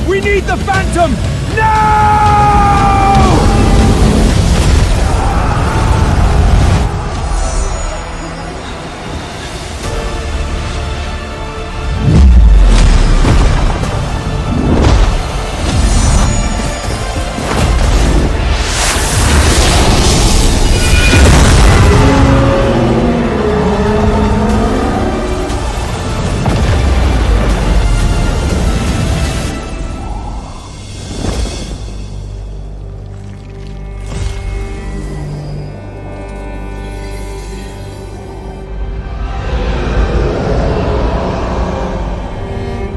We need the Phantom! No!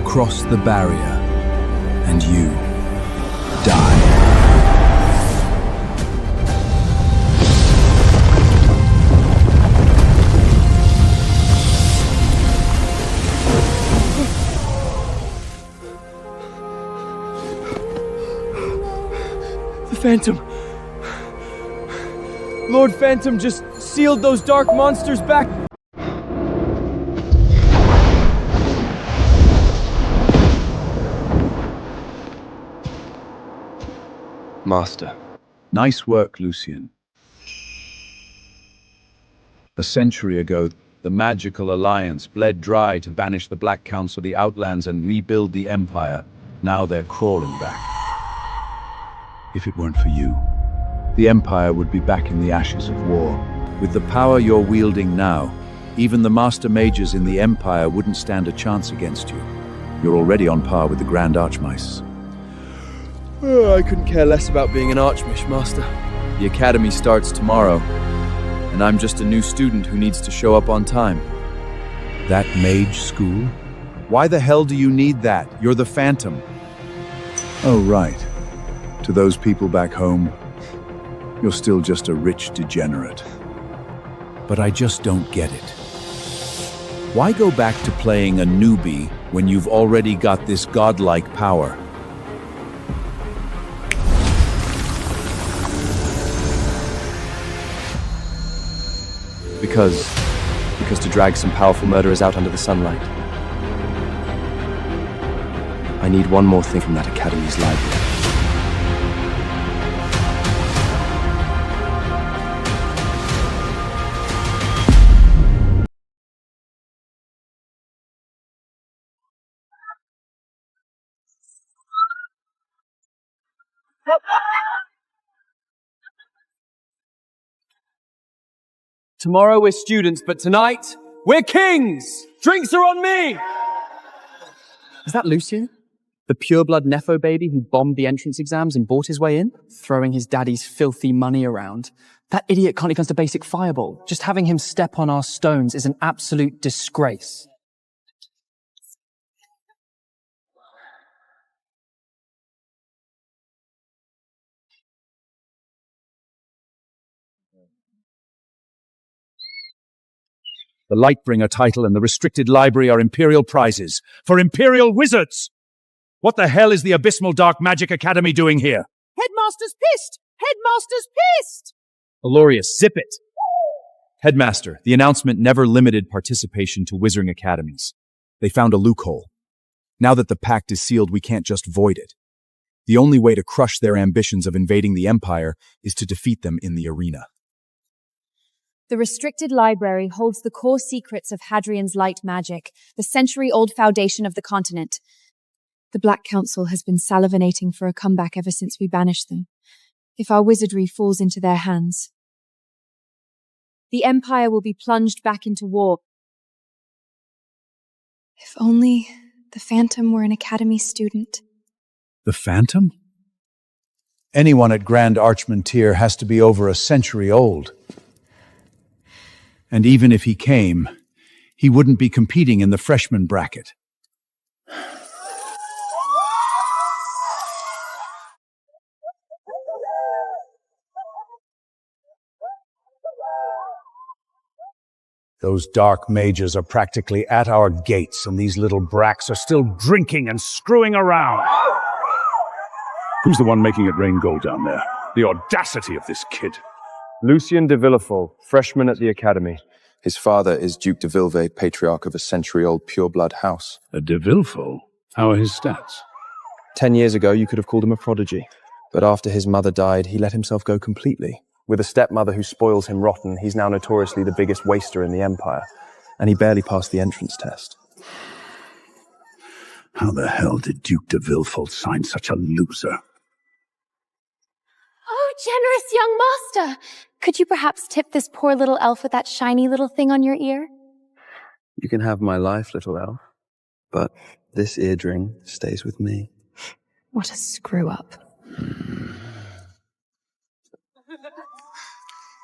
Cross the barrier, and you die. The Phantom. Lord Phantom just sealed those dark monsters back. Master. Nice work, Lucian. A century ago, the magical alliance bled dry to banish the Black Council, the Outlands, and rebuild the Empire. Now they're crawling back. If it weren't for you, the Empire would be back in the ashes of war. With the power you're wielding now, even the Master Mages in the Empire wouldn't stand a chance against you. You're already on par with the Grand Archmice. Oh, I couldn't care less about being an Archmish, Master. The Academy starts tomorrow, and I'm just a new student who needs to show up on time. That mage school? Why the hell do you need that? You're the Phantom. Oh, right. To those people back home, you're still just a rich degenerate. But I just don't get it. Why go back to playing a newbie when you've already got this godlike power? Because to drag some powerful murderers out under the sunlight, I need one more thing from that Academy's library. Tomorrow we're students, but tonight, we're kings! Drinks are on me! Is that Lucian? The pureblood Nepho baby who bombed the entrance exams and bought his way in? Throwing his daddy's filthy money around. That idiot can't even cast a basic fireball. Just having him step on our stones is an absolute disgrace. The Lightbringer title and the restricted library are Imperial prizes for Imperial wizards! What the hell is the Abysmal Dark Magic Academy doing here? Headmaster's pissed! Headmaster's pissed! Alorius, zip it! Headmaster, the announcement never limited participation to Wizarding Academies. They found a loophole. Now that the pact is sealed, we can't just void it. The only way to crush their ambitions of invading the Empire is to defeat them in the arena. The restricted library holds the core secrets of Hadrian's light magic, the century-old foundation of the continent. The Black Council has been salivating for a comeback ever since we banished them. If our wizardry falls into their hands, the Empire will be plunged back into war. If only the Phantom were an Academy student. The Phantom? Anyone at Grand Archmontier has to be over a century old. And even if he came, he wouldn't be competing in the freshman bracket. Those dark mages are practically at our gates, and these little bracks are still drinking and screwing around. Who's the one making it rain gold down there? The audacity of this kid. Lucian de Villefort, freshman at the Academy. His father is Duke de Villevey, patriarch of a century-old pureblood house. A de Villefort? How are his stats? 10 years ago, you could have called him a prodigy. But after his mother died, he let himself go completely. With a stepmother who spoils him rotten, he's now notoriously the biggest waster in the Empire. And he barely passed the entrance test. How the hell did Duke de Villefort sign such a loser? Oh, generous young master! Could you perhaps tip this poor little elf with that shiny little thing on your ear? You can have my life, little elf, but this eardring stays with me. What a screw-up.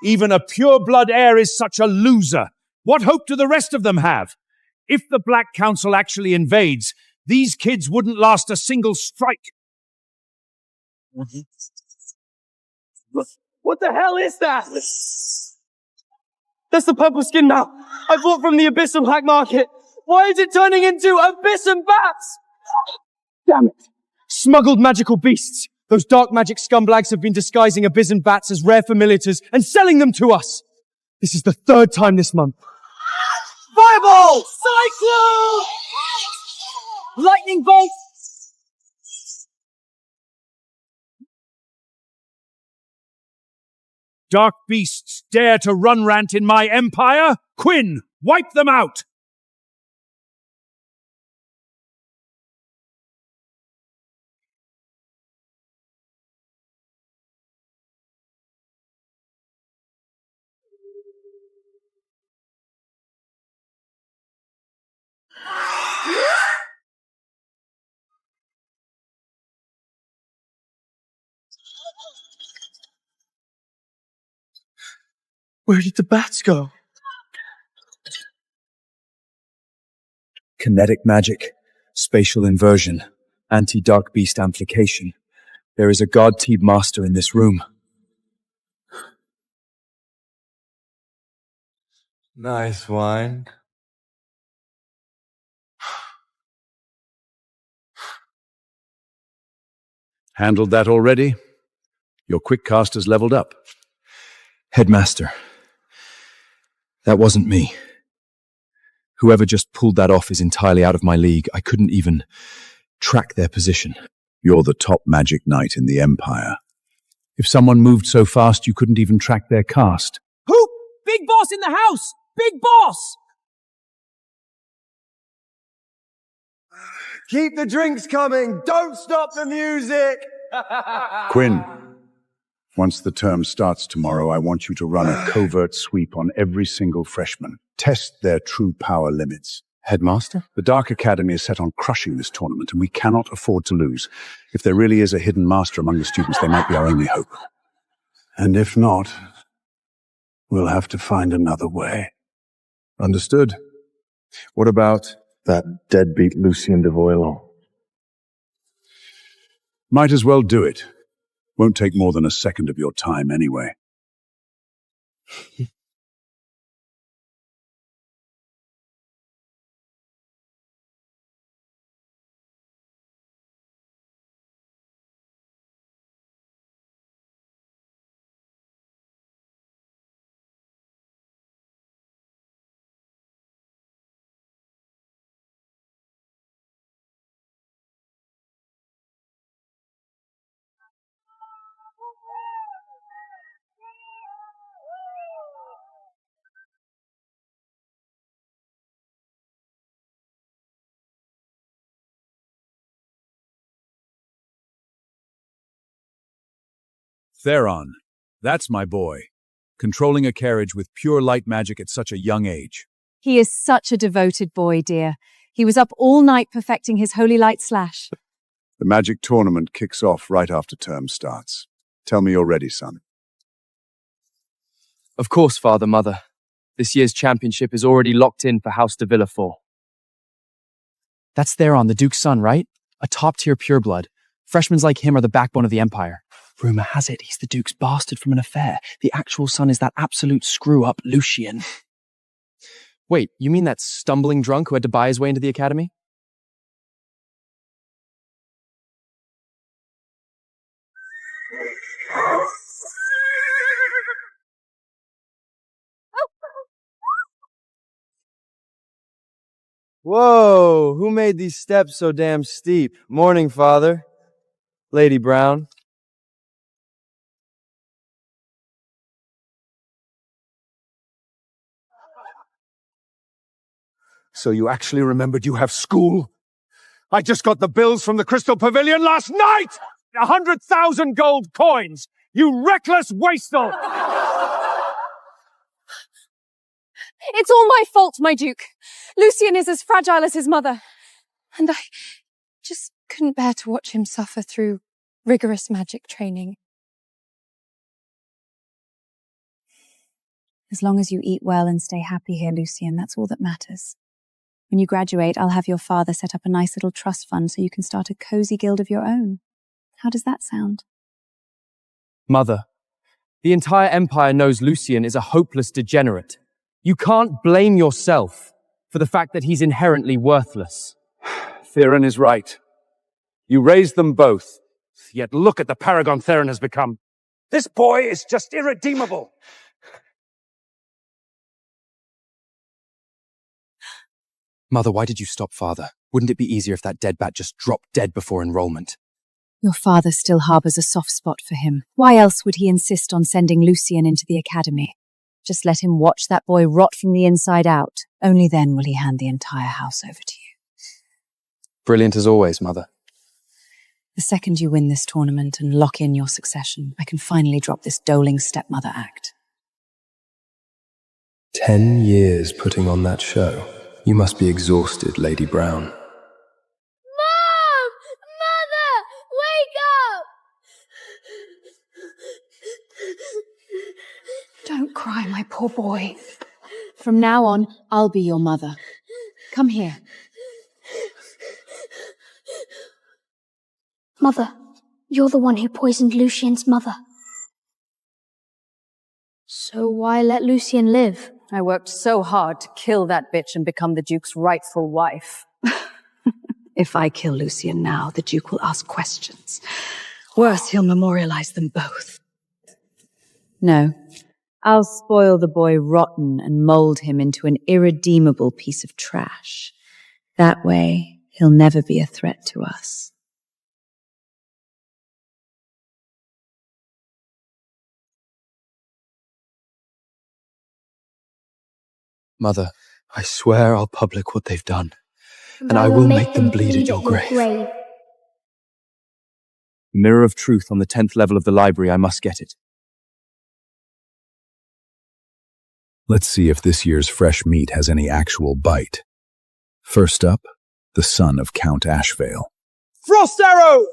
Even a pure-blood heir is such a loser. What hope do the rest of them have? If the Black Council actually invades, these kids wouldn't last a single strike. What the hell is that? That's the purple skin now. I bought from the Abyss and Black Market. Why is it turning into Abyss and bats? Damn it. Smuggled magical beasts. Those dark magic scumbags have been disguising Abyss and bats as rare familiars and selling them to us. This is the 3rd time this month. Fireball! Cyclone! Lightning bolt! Dark beasts dare to run rant in my empire? Quinn, wipe them out! Where did the bats go? Kinetic magic, spatial inversion, anti-dark beast amplification. There is a god-teed master in this room. Nice wine. Handled that already? Your quick cast has leveled up. Headmaster, that wasn't me. Whoever just pulled that off is entirely out of my league. I couldn't even track their position. You're the top magic knight in the Empire. If someone moved so fast you couldn't even track their cast. Who? Big boss in the house! Big boss! Keep the drinks coming! Don't stop the music! Quinn, once the term starts tomorrow, I want you to run a covert sweep on every single freshman. Test their true power limits. Headmaster? The Dark Academy is set on crushing this tournament, and we cannot afford to lose. If there really is a hidden master among the students, they might be our only hope. And if not, we'll have to find another way. Understood. What about That deadbeat Lucien de Voilon. Might as well do it. Won't take more than a second of your time anyway. Theron? That's my boy. Controlling a carriage with pure light magic at such a young age. He is such a devoted boy, dear. He was up all night perfecting his holy light slash. The magic tournament kicks off right after term starts. Tell me you're ready, son. Of course, Father, Mother. This year's championship is already locked in for House de Villefort. That's Theron, the Duke's son, right? A top-tier pureblood. Freshmen like him are the backbone of the Empire. Rumor has it he's the Duke's bastard from an affair. The actual son is that absolute screw-up Lucien. Wait, you mean that stumbling drunk who had to buy his way into the academy? Whoa, who made these steps so damn steep? Morning, Father. Lady Brown. So you actually remembered you have school? I just got the bills from the Crystal Pavilion last night! 100,000 gold coins! You reckless wastrel! It's all my fault, my Duke. Lucien is as fragile as his mother. And I just couldn't bear to watch him suffer through rigorous magic training. As long as you eat well and stay happy here, Lucien, that's all that matters. When you graduate, I'll have your father set up a nice little trust fund so you can start a cozy guild of your own. How does that sound? Mother, the entire Empire knows Lucien is a hopeless degenerate. You can't blame yourself for the fact that he's inherently worthless. Theron is right. You raised them both. Yet look at the paragon Theron has become. This boy is just irredeemable. Mother, why did you stop father? Wouldn't it be easier if that dead bat just dropped dead before enrollment? Your father still harbours a soft spot for him. Why else would he insist on sending Lucien into the academy? Just let him watch that boy rot from the inside out. Only then will he hand the entire house over to you. Brilliant as always, Mother. The second you win this tournament and lock in your succession, I can finally drop this doling stepmother act. 10 years putting on that show. You must be exhausted, Lady Brown. Mom! Mother! Wake up! Don't cry, my poor boy. From now on, I'll be your mother. Come here. Mother, you're the one who poisoned Lucien's mother. So why let Lucien live? I worked so hard to kill that bitch and become the Duke's rightful wife. If I kill Lucien now, the Duke will ask questions. Worse, he'll memorialize them both. No. I'll spoil the boy rotten and mold him into an irredeemable piece of trash. That way, he'll never be a threat to us. Mother, I swear I'll public what they've done, and I will make them bleed at your grave. Mirror of Truth on the 10th level of the library. I must get it. Let's see if this year's fresh meat has any actual bite. First up, the son of Count Ashvale. Frost arrow!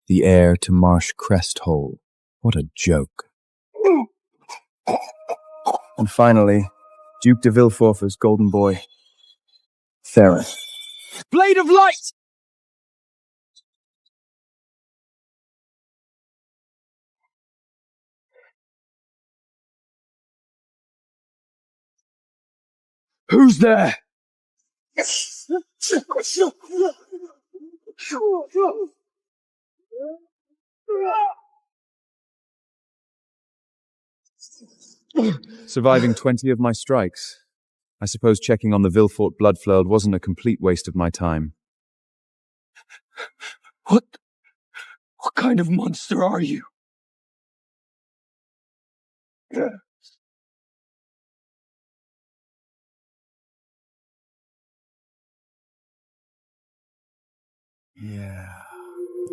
The heir to Marsh Crest Hole. What a joke. And finally, Duke de Villefort's golden boy, Theron. Blade of light! Who's there? Surviving 20 of my strikes. I suppose checking on the Villefort bloodflowed wasn't a complete waste of my time. What kind of monster are you? Yeah.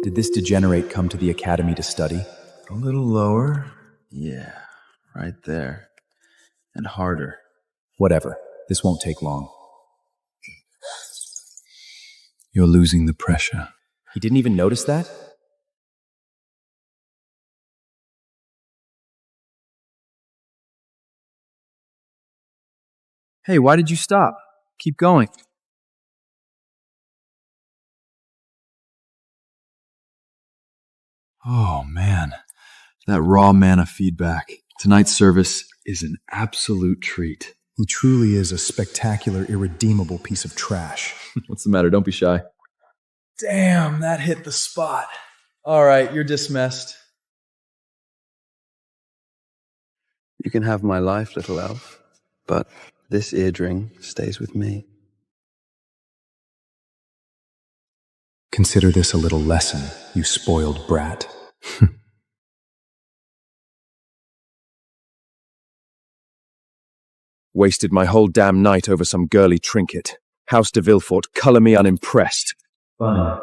Did this degenerate come to the academy to study? A little lower. Yeah, right there. And harder. Whatever. This won't take long. You're losing the pressure. He didn't even notice that? Hey, why did you stop? Keep going. Oh, man. That raw mana feedback. Tonight's service is an absolute treat. He truly is a spectacular, irredeemable piece of trash. What's the matter? Don't be shy. Damn, that hit the spot. All right, you're dismissed. You can have my life, little elf, but this eardring stays with me. Consider this a little lesson, you spoiled brat. Wasted my whole damn night over some girly trinket. House de Villefort, colour me unimpressed. Fine.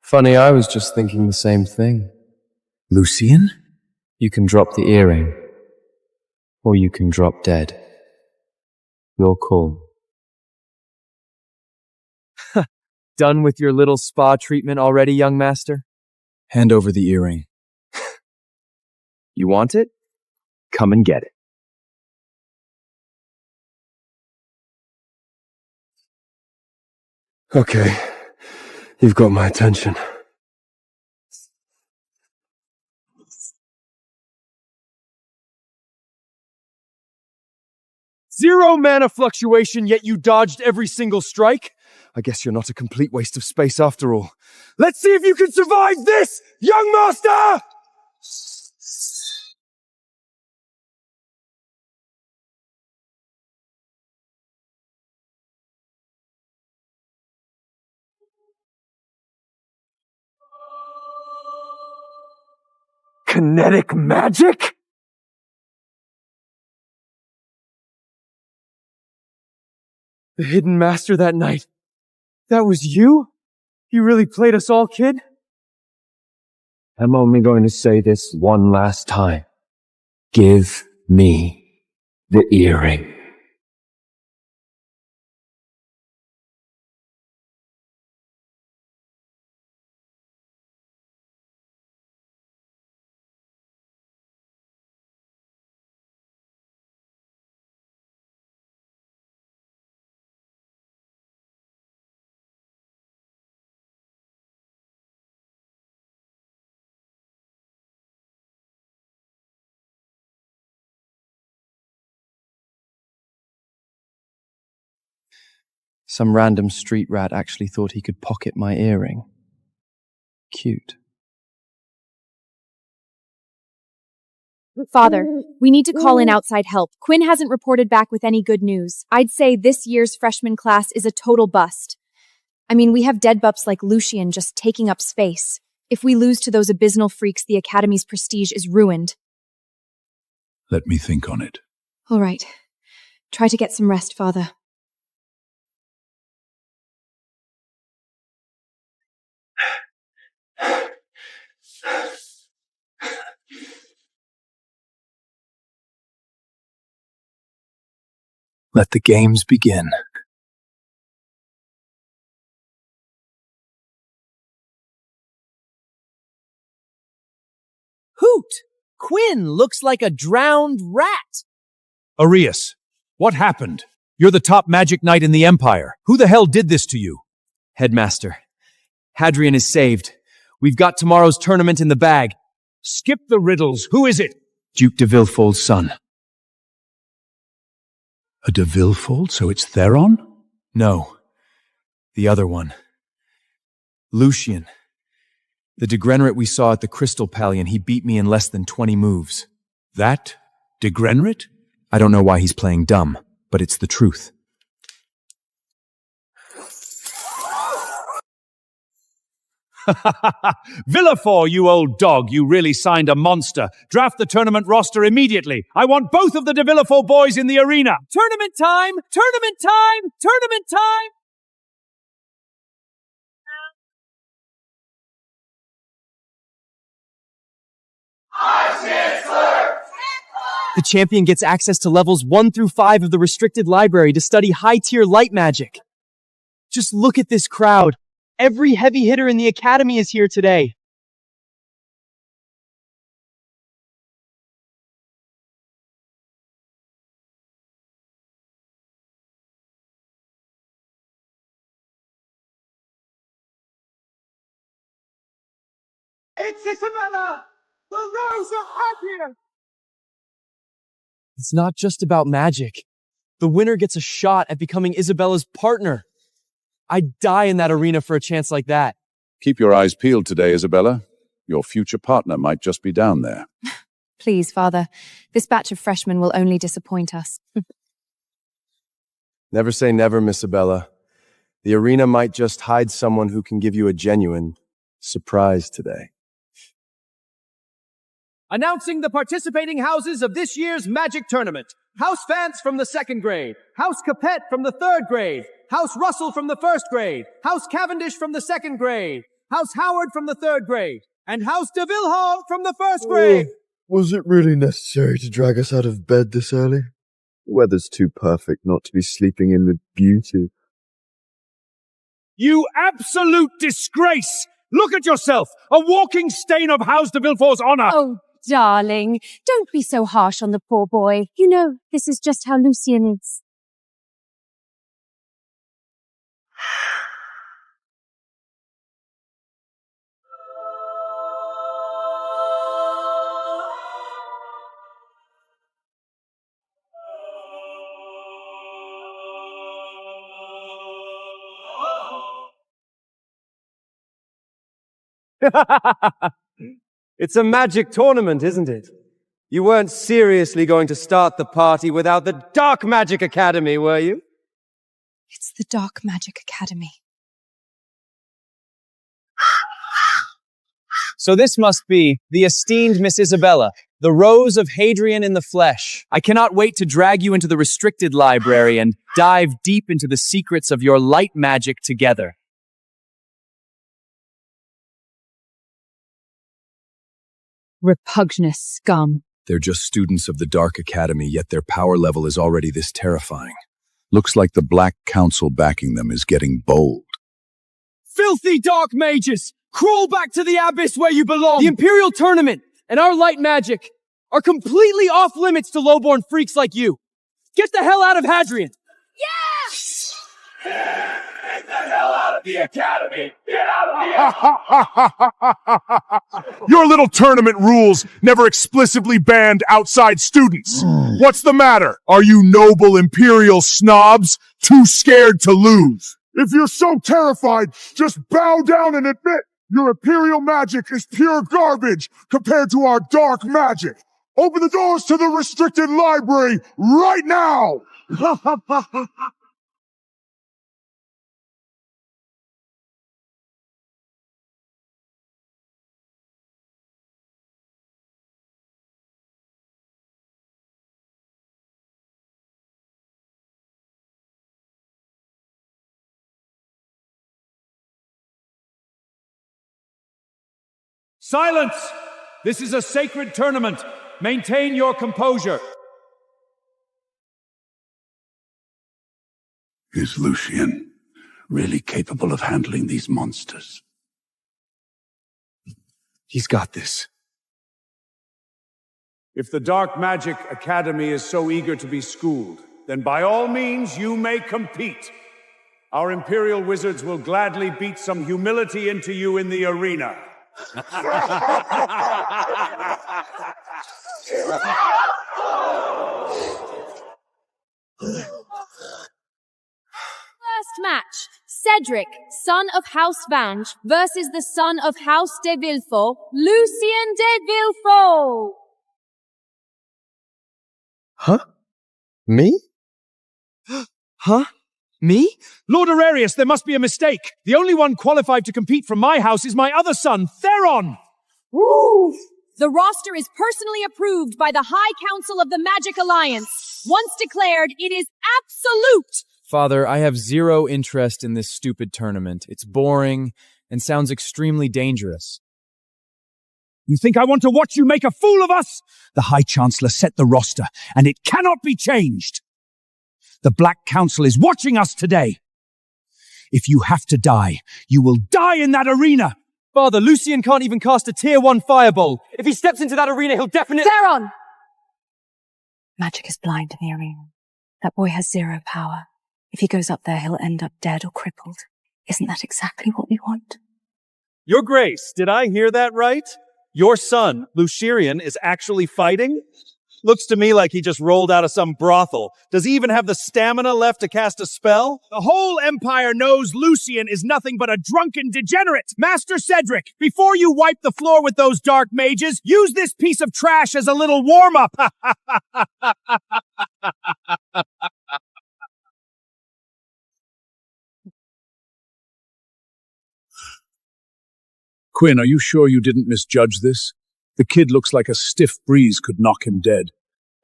Funny, I was just thinking the same thing. Lucien? You can drop the earring, or you can drop dead. Your call. Done with your little spa treatment already, young master? Hand over the earring. You want it? Come and get it. Okay, you've got my attention. Zero mana fluctuation, yet you dodged every single strike? I guess you're not a complete waste of space after all. Let's see if you can survive this, young master! Kinetic magic? The hidden master that night. That was you? You really played us all, kid? I'm only going to say this one last time. Give me the earring. Some random street rat actually thought he could pocket my earring. Cute. Father, we need to call in outside help. Quinn hasn't reported back with any good news. I'd say this year's freshman class is a total bust. I mean, we have dead bups like Lucien just taking up space. If we lose to those abysmal freaks, the Academy's prestige is ruined. Let me think on it. All right. Try to get some rest, Father. Let the games begin. Hoot! Quinn looks like a drowned rat. Arias, what happened? You're the top magic knight in the Empire. Who the hell did this to you? Headmaster, Hadrian is saved. We've got tomorrow's tournament in the bag. Skip the riddles. Who is it? Duke de Villefort's son. A de Villefort, so it's Theron? No. The other one. Lucien. The degenerate we saw at the Crystal Pallion, he beat me in less than 20 moves. That degenerate? I don't know why he's playing dumb, but it's the truth. Villefort, you old dog, you really signed a monster. Draft the tournament roster immediately. I want both of the de Villefort boys in the arena. Tournament time! Tournament time! Tournament time! The champion gets access to levels 1 through 5 of the restricted library to study high-tier light magic. Just look at this crowd. Every heavy hitter in the Academy is here today. It's Isabella! The Rose of Hadrian! It's not just about magic. The winner gets a shot at becoming Isabella's partner. I'd die in that arena for a chance like that. Keep your eyes peeled today, Isabella. Your future partner might just be down there. Please, Father. This batch of freshmen will only disappoint us. Never say never, Miss Isabella. The arena might just hide someone who can give you a genuine surprise today. Announcing the participating houses of this year's Magic Tournament. House Vance from the 2nd grade. House Capet from the 3rd grade. House Russell from the 1st grade. House Cavendish from the 2nd grade. House Howard from the 3rd grade. And House de Villehall from the 1st grade. Was it really necessary to drag us out of bed this early? The weather's too perfect not to be sleeping in with beauty. You absolute disgrace! Look at yourself! A walking stain of House de Villefort's honor! Oh, darling, don't be so harsh on the poor boy. You know, this is just how Lucien is. It's a magic tournament, isn't it? You weren't seriously going to start the party without the Dark Magic Academy, were you? It's the Dark Magic Academy. So this must be the esteemed Miss Isabella, the Rose of Hadrian in the flesh. I cannot wait to drag you into the restricted library and dive deep into the secrets of your light magic together. Repugnant scum. They're just students of the Dark Academy, yet their power level is already this terrifying. Looks like the Black Council backing them is getting bold. Filthy dark mages! Crawl back to the abyss where you belong! The Imperial Tournament and our light magic are completely off limits to lowborn freaks like you. Get the hell out of Hadrian! Yes! Get the hell out of the academy! Get out of here! Your little tournament rules never explicitly banned outside students. What's the matter? Are you noble imperial snobs too scared to lose? If you're so terrified, just bow down and admit your imperial magic is pure garbage compared to our dark magic. Open the doors to the restricted library right now! Silence! This is a sacred tournament. Maintain your composure. Is Lucien really capable of handling these monsters? He's got this. If the Dark Magic Academy is so eager to be schooled, then by all means you may compete. Our Imperial Wizards will gladly beat some humility into you in the arena. First match, Cedric, son of House Vange, versus the son of House de Villefort, Lucien de Villefort. Huh? Me? Huh? Me? Lord Aurelius, there must be a mistake. The only one qualified to compete from my house is my other son, Theron! Woo! The roster is personally approved by the High Council of the Magic Alliance. Once declared, it is absolute! Father, I have zero interest in this stupid tournament. It's boring and sounds extremely dangerous. You think I want to watch you make a fool of us? The High Chancellor set the roster, and it cannot be changed. The Black Council is watching us today. If you have to die, you will die in that arena. Father, Lucien can't even cast a Tier 1 fireball. If he steps into that arena, he'll definitely— Theron! Magic is blind in the arena. That boy has zero power. If he goes up there, he'll end up dead or crippled. Isn't that exactly what we want? Your Grace, did I hear that right? Your son, Lucerian, is actually fighting? Looks to me like he just rolled out of some brothel. Does he even have the stamina left to cast a spell? The whole Empire knows Lucian is nothing but a drunken degenerate. Master Cedric, before you wipe the floor with those dark mages, use this piece of trash as a little warm-up. Quinn, are you sure you didn't misjudge this? The kid looks like a stiff breeze could knock him dead.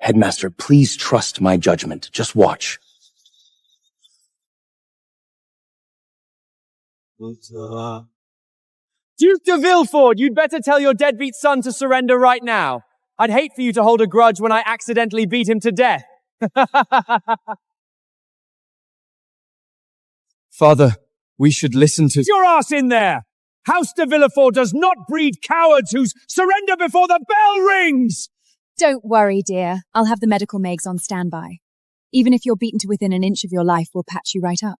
Headmaster, please trust my judgment. Just watch. Duke de Villefort, you'd better tell your deadbeat son to surrender right now. I'd hate for you to hold a grudge when I accidentally beat him to death. Father, we should listen to— Your ass in there! House de Villefort does not breed cowards who surrender before the bell rings! Don't worry, dear. I'll have the medical mags on standby. Even if you're beaten to within an inch of your life, we'll patch you right up.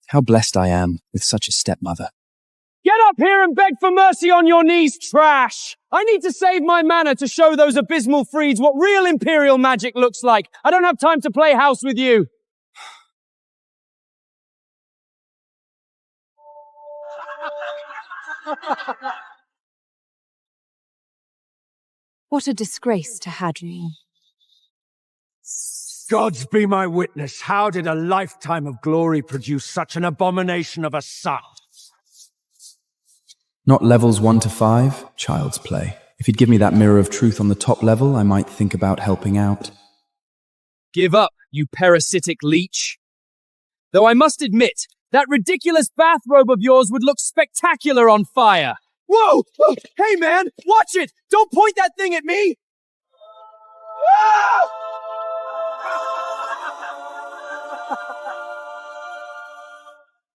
How blessed I am with such a stepmother. Get up here and beg for mercy on your knees, trash! I need to save my mana to show those abysmal freeds what real Imperial magic looks like. I don't have time to play house with you. What a disgrace to Hadrian. Gods be my witness, how did a lifetime of glory produce such an abomination of a son? Not levels 1 to 5, child's play. If he'd give me that mirror of truth on the top level, I might think about helping out. Give up, you parasitic leech. Though I must admit, that ridiculous bathrobe of yours would look spectacular on fire. Whoa! Hey, man! Watch it! Don't point that thing at me!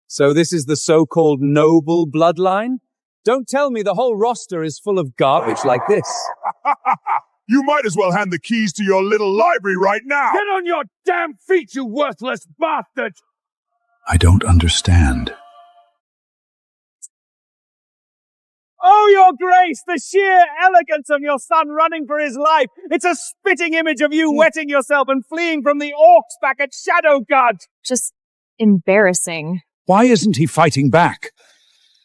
So this is the so-called noble bloodline? Don't tell me the whole roster is full of garbage like this. You might as well hand the keys to your little library right now! Get on your damn feet, you worthless bastard! I don't understand. Oh, your grace, the sheer elegance of your son running for his life. It's a spitting image of you wetting yourself and fleeing from the orcs back at Shadowgard. Just embarrassing. Why isn't he fighting back?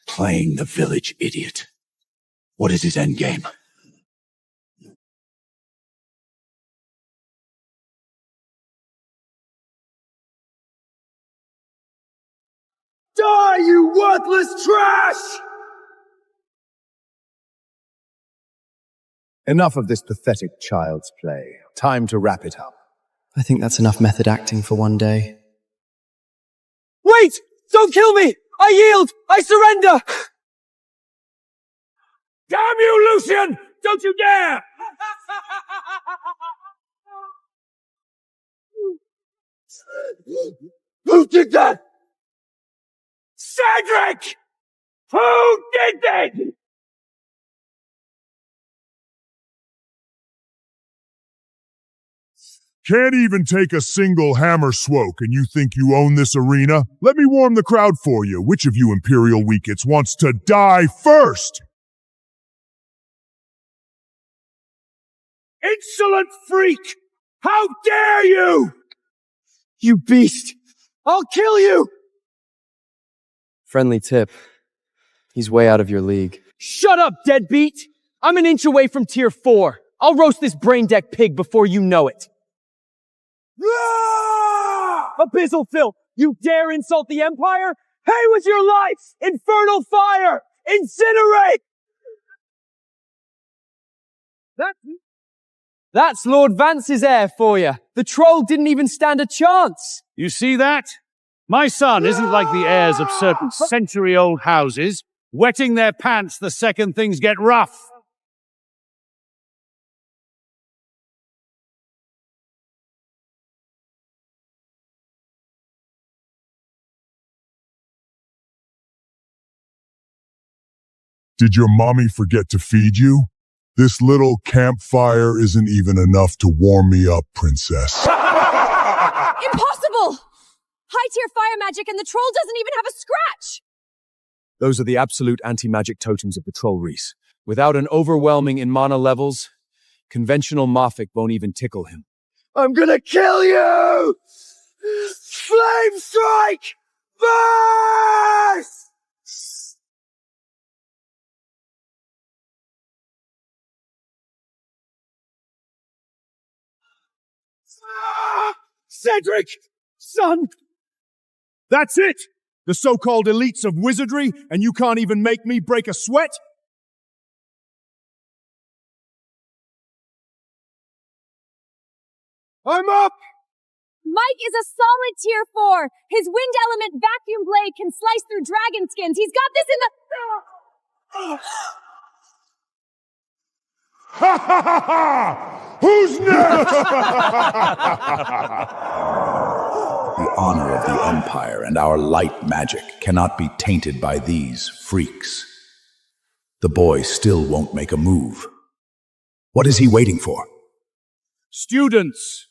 Playing the village idiot. What is his endgame? Die, you worthless trash! Enough of this pathetic child's play. Time to wrap it up. I think that's enough method acting for one day. Wait! Don't kill me! I yield! I surrender! Damn you, Lucian! Don't you dare! Who did that? Cedric! Who did that? Can't even take a single hammer swoke and you think you own this arena? Let me warm the crowd for you. Which of you Imperial weakets wants to die first? Insolent freak! How dare you! You beast! I'll kill you! Friendly tip. He's way out of your league. Shut up, deadbeat! I'm an inch away from tier 4. I'll roast this brain deck pig before you know it. Abyssal filth! You dare insult the Empire? Pay with your life! Infernal fire! Incinerate! That's Lord Vance's heir for you. The troll didn't even stand a chance. You see that? My son isn't like the heirs of certain century-old houses, wetting their pants the second things get rough. Did your mommy forget to feed you? This little campfire isn't even enough to warm me up, princess. Impossible! High-tier fire magic and the troll doesn't even have a scratch! Those are the absolute anti-magic totems of Patrol Reese. Without an overwhelming in mana levels, conventional Mafik won't even tickle him. I'm gonna kill you! Flame strike! Burst! Cedric! Son! That's it! The so-called elites of wizardry, and you can't even make me break a sweat? I'm up! Mike is a solid tier 4. His wind element vacuum blade can slice through dragon skins. He's got this in the... Ha ha ha ha! Who's next? The honor of the Empire and our light magic cannot be tainted by these freaks. The boy still won't make a move. What is he waiting for? Students,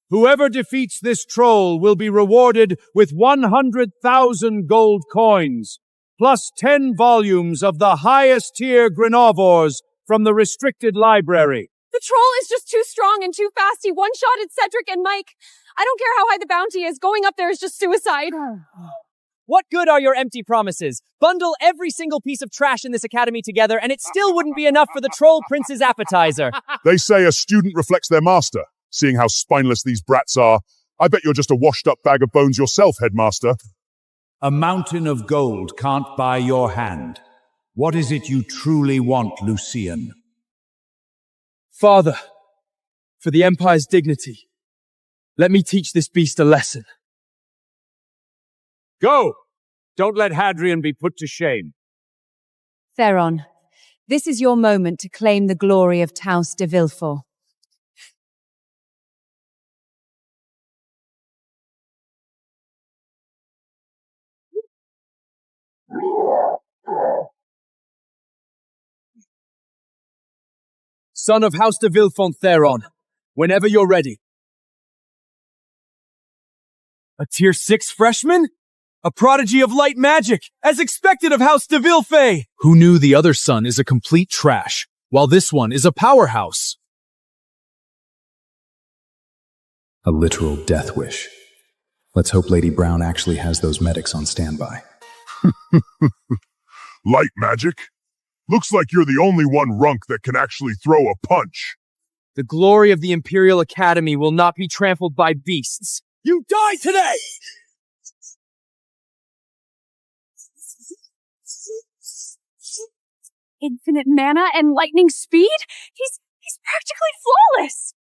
whoever defeats this troll will be rewarded with 100,000 gold coins, plus 10 volumes of the highest tier Grenovores from the restricted library. The troll is just too strong and too fast. He one-shotted Cedric and Mike. I don't care how high the bounty is. Going up there is just suicide. What good are your empty promises? Bundle every single piece of trash in this academy together, and it still wouldn't be enough for the Troll Prince's appetizer. They say a student reflects their master. Seeing how spineless these brats are, I bet you're just a washed-up bag of bones yourself, headmaster. A mountain of gold can't buy your hand. What is it you truly want, Lucian? Father, for the Empire's dignity, let me teach this beast a lesson. Go! Don't let Hadrian be put to shame. Theron, this is your moment to claim the glory of Taos de Villefort. Son of House de Villefort Theron, whenever you're ready. A tier 6 freshman? A prodigy of light magic, as expected of House de Villefort! Who knew the other son is a complete trash, while this one is a powerhouse? A literal death wish. Let's hope Lady Brown actually has those medics on standby. Light magic? Looks like you're the only one runk that can actually throw a punch. The glory of the Imperial Academy will not be trampled by beasts. You die today! Infinite mana and lightning speed? He's practically flawless!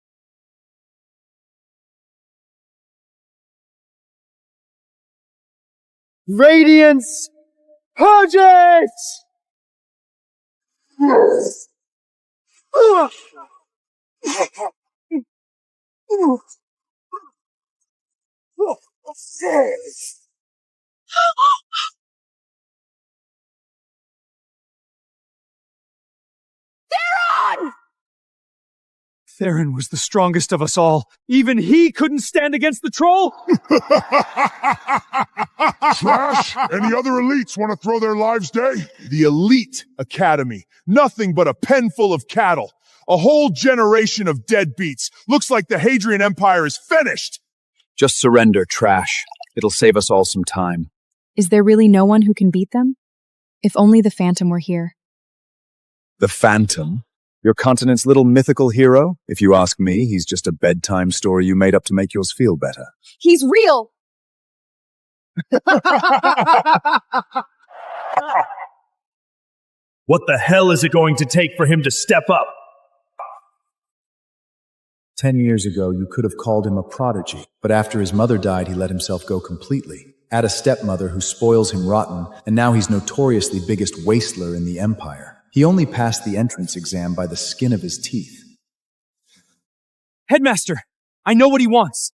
Radiance! Purge it! Theron! Theron was the strongest of us all. Even he couldn't stand against the troll? Trash! Any other elites want to throw their lives day? The Elite Academy. Nothing but a pen full of cattle. A whole generation of deadbeats. Looks like the Hadrian Empire is finished. Just surrender, trash. It'll save us all some time. Is there really no one who can beat them? If only the Phantom were here. The Phantom? Your continent's little mythical hero? If you ask me, he's just a bedtime story you made up to make yours feel better. He's real! What the hell is it going to take for him to step up? 10 years ago, you could have called him a prodigy, but after his mother died, he let himself go completely. Add a stepmother who spoils him rotten, and now he's notoriously biggest wasteler in the Empire. He only passed the entrance exam by the skin of his teeth. Headmaster, I know what he wants.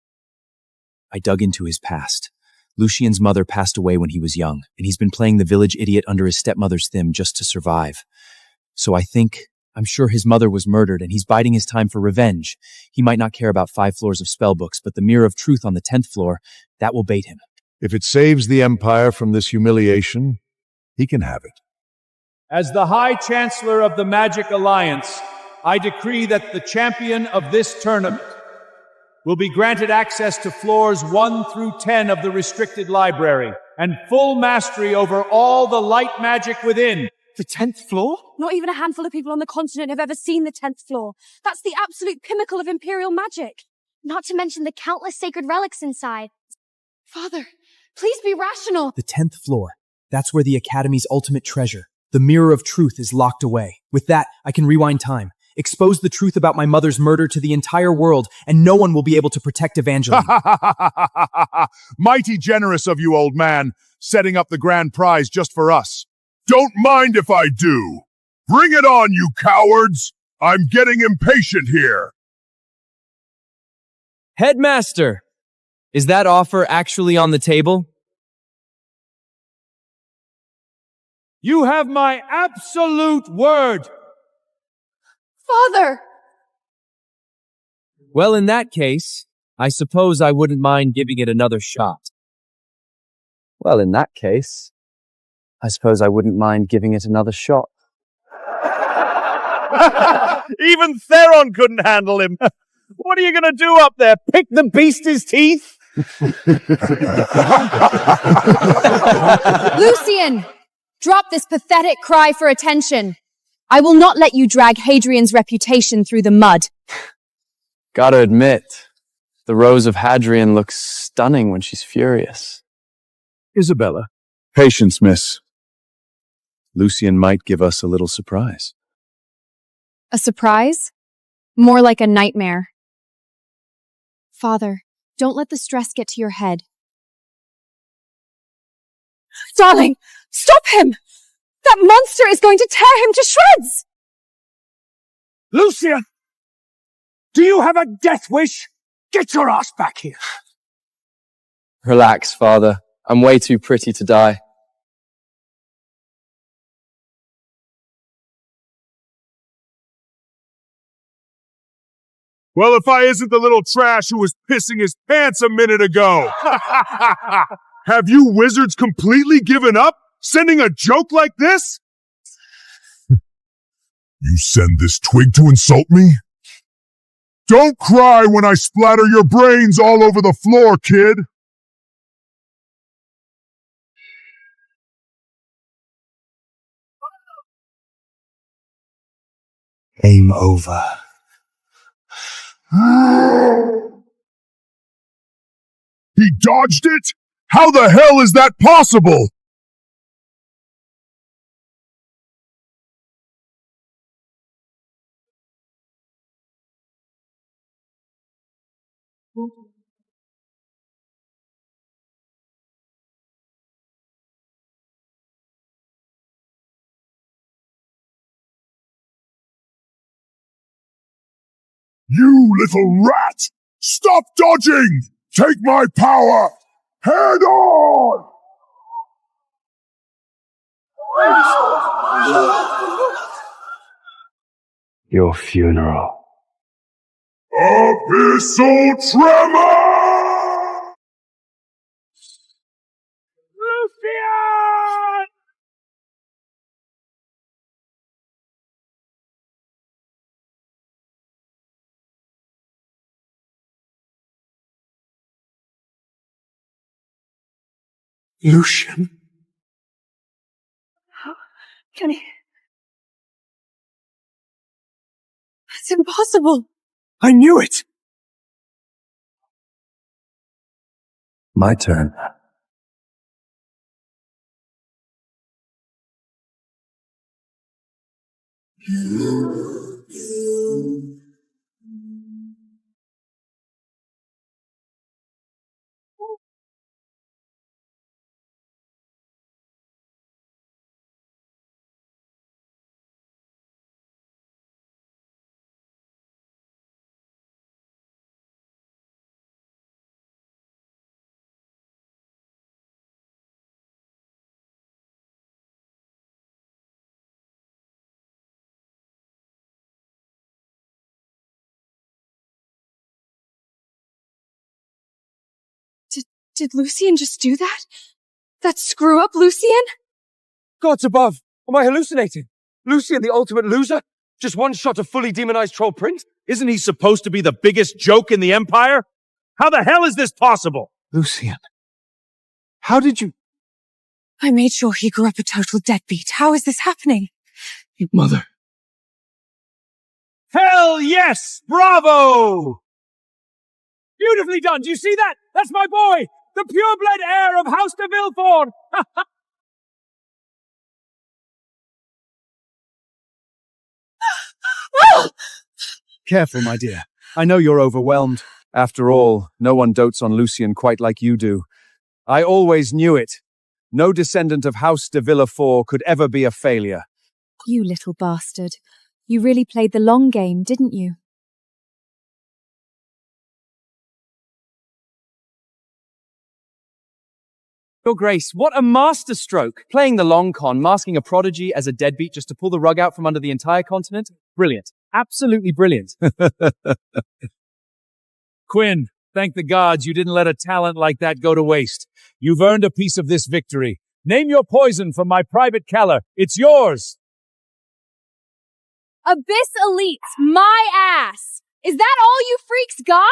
I dug into his past. Lucian's mother passed away when he was young, and he's been playing the village idiot under his stepmother's thumb just to survive. So I'm sure his mother was murdered, and he's biding his time for revenge. He might not care about 5 floors of spellbooks, but the Mirror of Truth on the 10th floor, that will bait him. If it saves the Empire from this humiliation, He can have it. As the High Chancellor of the Magic Alliance, I decree that the champion of this tournament will be granted access to floors 1 through 10 of the restricted library and full mastery over all the light magic within. The 10th floor? Not even a handful of people on the continent have ever seen the 10th floor. That's the absolute pinnacle of Imperial magic. Not to mention the countless sacred relics inside. Father, please be rational. The 10th floor. That's where the Academy's ultimate treasure, the Mirror of Truth, is locked away. With that, I can rewind time, expose the truth about my mother's murder to the entire world, and no one will be able to protect Evangeline. Mighty generous of you, old man, setting up the grand prize just for us. Don't mind if I do. Bring it on, you cowards! I'm getting impatient here. Headmaster, is that offer actually on the table? You have my absolute word. Father! Well, in that case, I suppose I wouldn't mind giving it another shot. Well, in that case, I suppose I wouldn't mind giving it another shot. Even Theron couldn't handle him. What are you going to do up there? Pick the beast's teeth? Lucian! Drop this pathetic cry for attention. I will not let you drag Hadrian's reputation through the mud. Gotta admit, the Rose of Hadrian looks stunning when she's furious. Isabella. Patience, miss. Lucian might give us a little surprise. A surprise? More like a nightmare. Father, don't let the stress get to your head. Darling, stop him! That monster is going to tear him to shreds! Lucian! Do you have a death wish? Get your ass back here! Relax, Father. I'm way too pretty to die. Well, if I isn't the little trash who was pissing his pants a minute ago! Have you wizards completely given up? Sending a joke like this? You send this twig to insult me? Don't cry when I splatter your brains all over the floor, kid! Game over. He dodged it? How the hell is that possible? You little rat! Stop dodging! Take my power! Head on! Your funeral. Abyssal Tremor! Lucian! Lucian? How can he? It's impossible. I knew it! My turn. Did Lucian just do that? That screw up Lucian? Gods above! Am I hallucinating? Lucian, the ultimate loser? Just one shot of fully demonized troll prince? Isn't he supposed to be the biggest joke in the Empire? How the hell is this possible? Lucian. How did you... I made sure he grew up a total deadbeat. How is this happening? Mother. Hell yes! Bravo! Beautifully done. Do you see that? That's my boy! The pureblood heir of House de Villefort! Careful, my dear. I know you're overwhelmed. After all, no one dotes on Lucian quite like you do. I always knew it. No descendant of House de Villefort could ever be a failure. You little bastard. You really played the long game, didn't you? Your Grace, what a masterstroke! Playing the long con, masking a prodigy as a deadbeat just to pull the rug out from under the entire continent? Brilliant. Absolutely brilliant. Quinn, thank the gods you didn't let a talent like that go to waste. You've earned a piece of this victory. Name your poison from my private cellar. It's yours! Abyss Elites, my ass! Is that all you freaks got?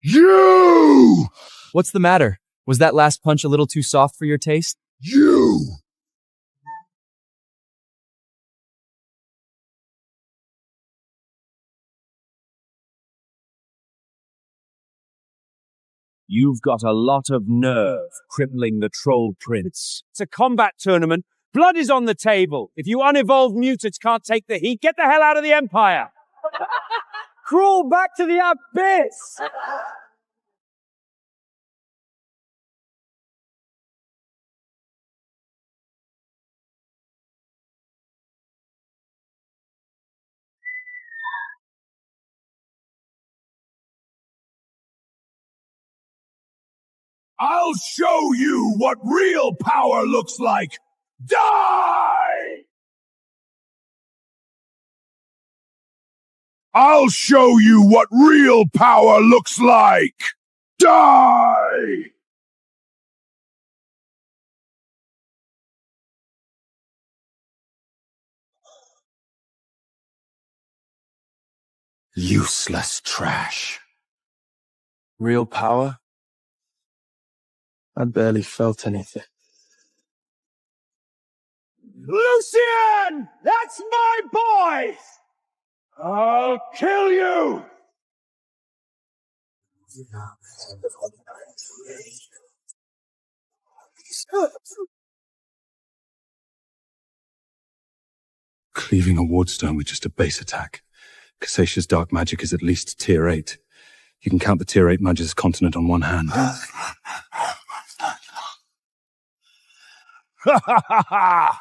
You! What's the matter? Was that last punch a little too soft for your taste? You! You've got a lot of nerve crippling the Troll Prince. It's a combat tournament. Blood is on the table. If you unevolved mutants can't take the heat, get the hell out of the Empire! Crawl back to the abyss! I'll show you what real power looks like! Die! I'll show you what real power looks like! Die! Useless trash. Real power? I barely felt anything. Lucian! That's my boy! I'll kill you! Cleaving a wardstone with just a base attack. Cassatia's dark magic is at least tier 8. You can count the tier 8 mages continent on one hand. Ha ha ha ha!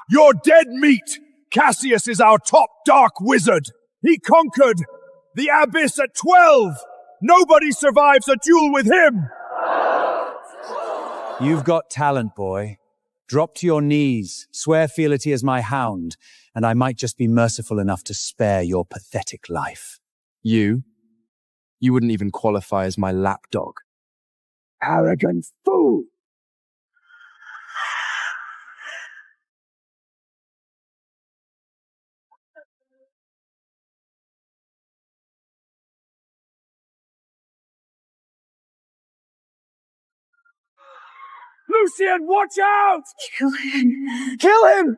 You're dead meat! Cassius is our top dark wizard! He conquered the Abyss at 12! Nobody survives a duel with him! You've got talent, boy. Drop to your knees, swear fealty as my hound, and I might just be merciful enough to spare your pathetic life. You? You wouldn't even qualify as my lapdog. Arrogant fool! Lucian, watch out! Kill him. Kill him!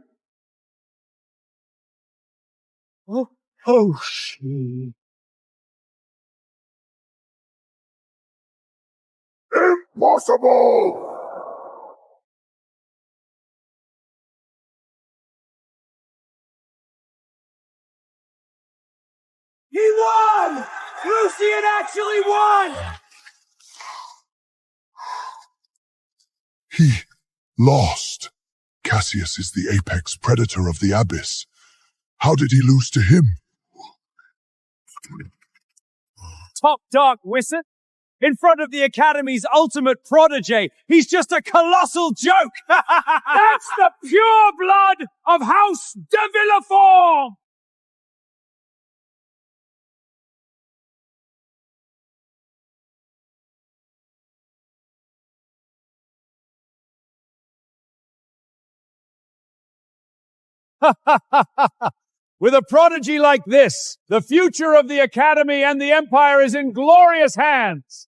Oh, she. Impossible! He won! Lucian actually won! He lost. Cassius is the apex predator of the Abyss. How did he lose to him? Top dark wizard? In front of the Academy's ultimate protege, he's just a colossal joke! That's the pure blood of House de Villefort! With a prodigy like this, the future of the Academy and the Empire is in glorious hands.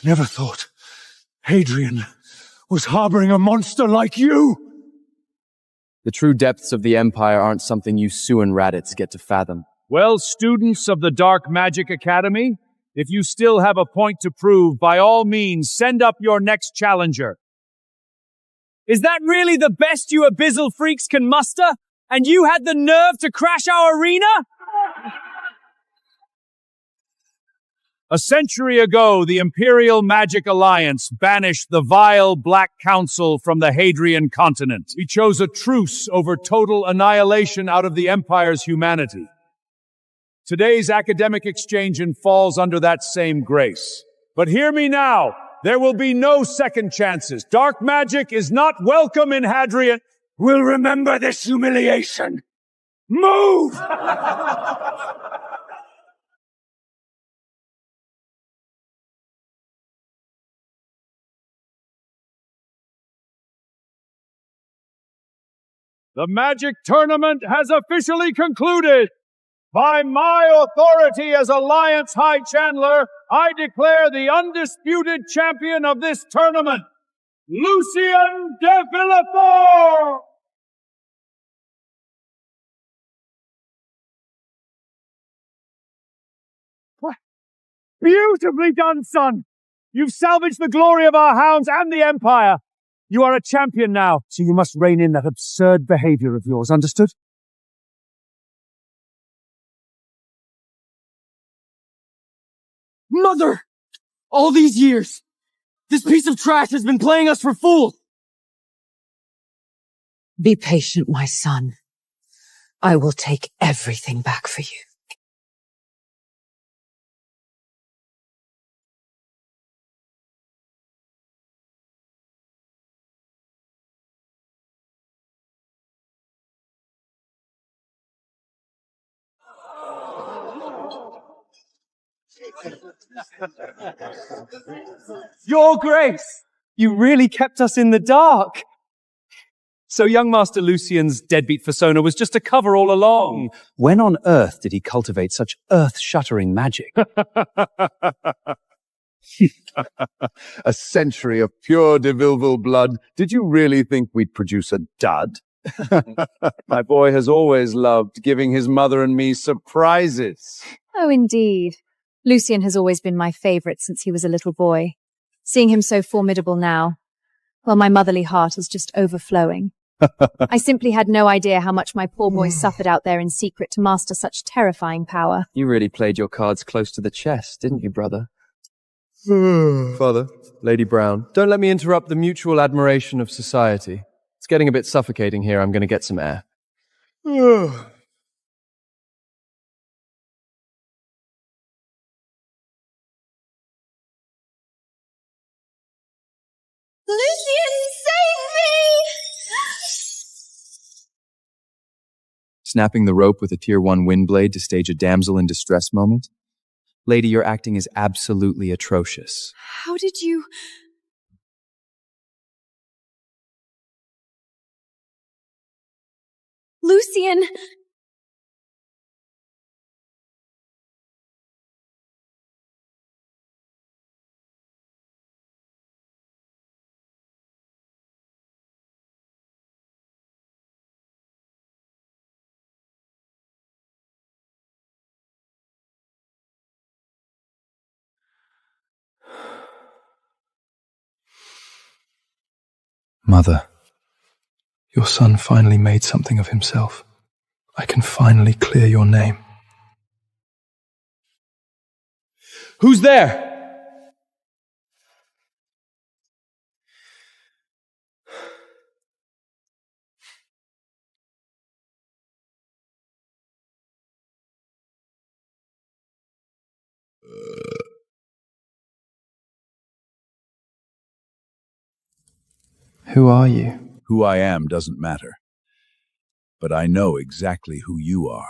Never thought Hadrian was harboring a monster like you. The true depths of the Empire aren't something you Suan Raditz get to fathom. Well, students of the Dark Magic Academy, if you still have a point to prove, by all means, send up your next challenger. Is that really the best you abyssal freaks can muster? And you had the nerve to crash our arena? A century ago, the Imperial Magic Alliance banished the vile Black Council from the Hadrian continent. We chose a truce over total annihilation out of the Empire's humanity. Today's academic exchange falls under that same grace. But hear me now, there will be no second chances. Dark magic is not welcome in Hadrian. We'll remember this humiliation. Move! The Magic Tournament has officially concluded. By my authority as Alliance High Chandler, I declare the undisputed champion of this tournament, Lucien de Villefort! Beautifully done, son! You've salvaged the glory of our hounds and the Empire. You are a champion now, so you must rein in that absurd behavior of yours, understood? Mother! All these years, this piece of trash has been playing us for fools! Be patient, my son. I will take everything back for you. Your Grace! You really kept us in the dark! So young Master Lucian's deadbeat persona was just a cover all along. When on earth did he cultivate such earth-shattering magic? A century of pure de Villeville blood. Did you really think we'd produce a dud? My boy has always loved giving his mother and me surprises. Oh, indeed. Lucien has always been my favorite since he was a little boy. Seeing him so formidable now, well, my motherly heart is just overflowing. I simply had no idea how much my poor boy suffered out there in secret to master such terrifying power. You really played your cards close to the chest, didn't you, brother? Father, Lady Brown, don't let me interrupt the mutual admiration of society. It's getting a bit suffocating here. I'm going to get some air. Lucien, save me! Snapping the rope with a Tier 1 wind blade to stage a damsel in distress moment? Lady, your acting is absolutely atrocious. How did you... Lucien! Mother, your son finally made something of himself. I can finally clear your name. Who's there? Who are you? Who I am doesn't matter. But I know exactly who you are.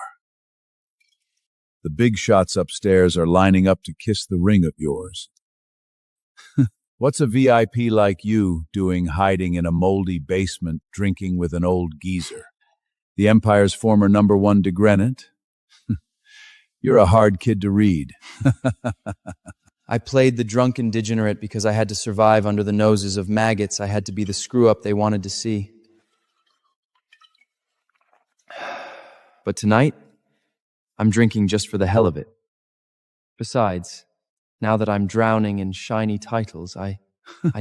The big shots upstairs are lining up to kiss the ring of yours. What's a VIP like you doing hiding in a moldy basement drinking with an old geezer? The Empire's former #1 degrenant? You're a hard kid to read. I played the drunken degenerate because I had to survive under the noses of maggots. I had to be the screw-up they wanted to see. But tonight, I'm drinking just for the hell of it. Besides, now that I'm drowning in shiny titles, I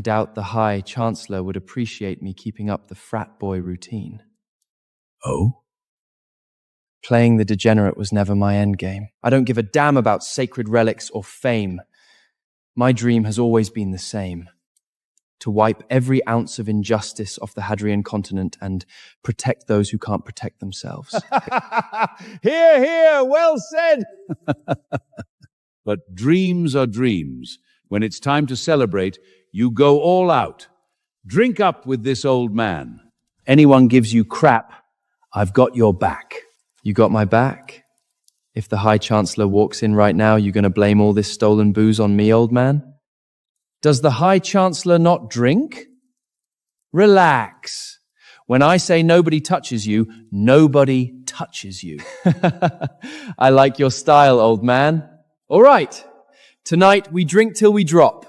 doubt the High Chancellor would appreciate me keeping up the frat boy routine. Oh? Playing the degenerate was never my endgame. I don't give a damn about sacred relics or fame. My dream has always been the same: to wipe every ounce of injustice off the Hadrian continent and protect those who can't protect themselves. Hear, hear, well said. But dreams are dreams. When it's time to celebrate, you go all out. Drink up with this old man. Anyone gives you crap, I've got your back. You got my back? If the High Chancellor walks in right now, you gonna blame all this stolen booze on me, old man? Does the High Chancellor not drink? Relax. When I say nobody touches you, nobody touches you. I like your style, old man. All right. Tonight, we drink till we drop.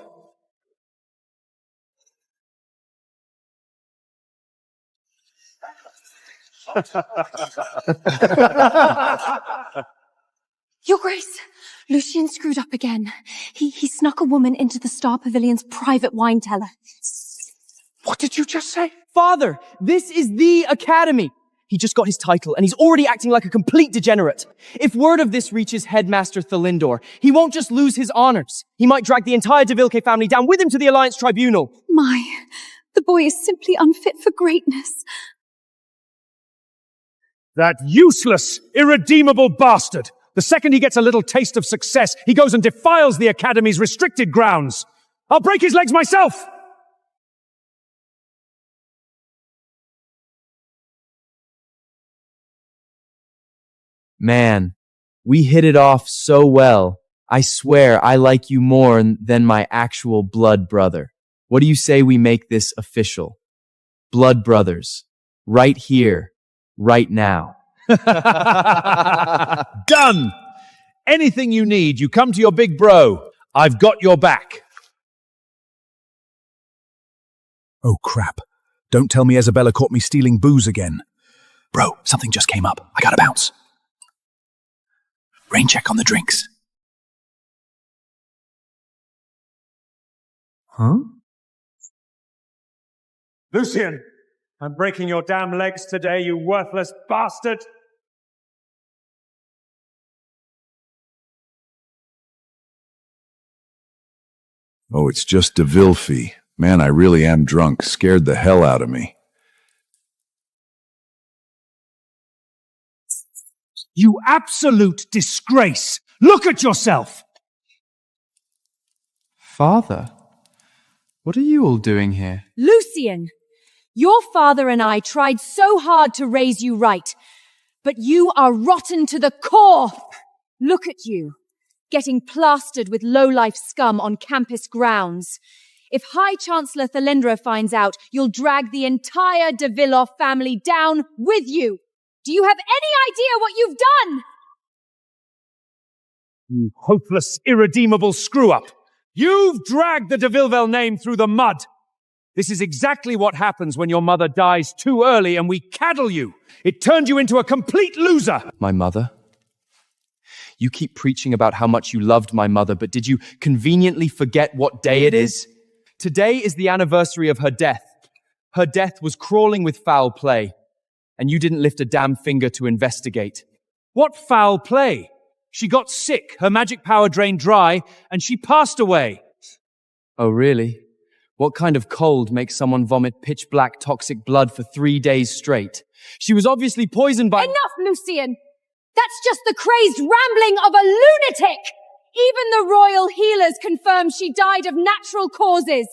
Your Grace, Lucien screwed up again. He snuck a woman into the Star Pavilion's private wine cellar. What did you just say? Father, this is the Academy. He just got his title, and he's already acting like a complete degenerate. If word of this reaches Headmaster Thalindor, he won't just lose his honors. He might drag the entire de Vilke family down with him to the Alliance Tribunal. The boy is simply unfit for greatness. That useless, irredeemable bastard! The second he gets a little taste of success, he goes and defiles the Academy's restricted grounds. I'll break his legs myself! Man, we hit it off so well. I swear I like you more than my actual blood brother. What do you say we make this official? Blood brothers. Right here. Right now. Done! Anything you need, you come to your big bro. I've got your back. Oh, crap. Don't tell me Isabella caught me stealing booze again. Bro, something just came up. I gotta bounce. Rain check on the drinks. Huh? Lucien, I'm breaking your damn legs today, you worthless bastard! Oh, it's just de Vilfe. Man, I really am drunk. Scared the hell out of me. You absolute disgrace! Look at yourself! Father, what are you all doing here? Lucien! Your father and I tried so hard to raise you right, but you are rotten to the core! Look at you, getting plastered with low-life scum on campus grounds. If High Chancellor Thalindra finds out, you'll drag the entire de Villoff family down with you. Do you have any idea what you've done? You hopeless, irredeemable screw-up! You've dragged the de Villeville name through the mud! This is exactly what happens when your mother dies too early and we caddle you. It turned you into a complete loser. My mother? You keep preaching about how much you loved my mother, but did you conveniently forget what day it is? Today is the anniversary of her death. Her death was crawling with foul play, and you didn't lift a damn finger to investigate. What foul play? She got sick, her magic power drained dry, and she passed away. Oh, really? What kind of cold makes someone vomit pitch-black toxic blood for 3 days straight? She was obviously poisoned by— Enough, Lucien! That's just the crazed rambling of a lunatic! Even the royal healers confirm she died of natural causes.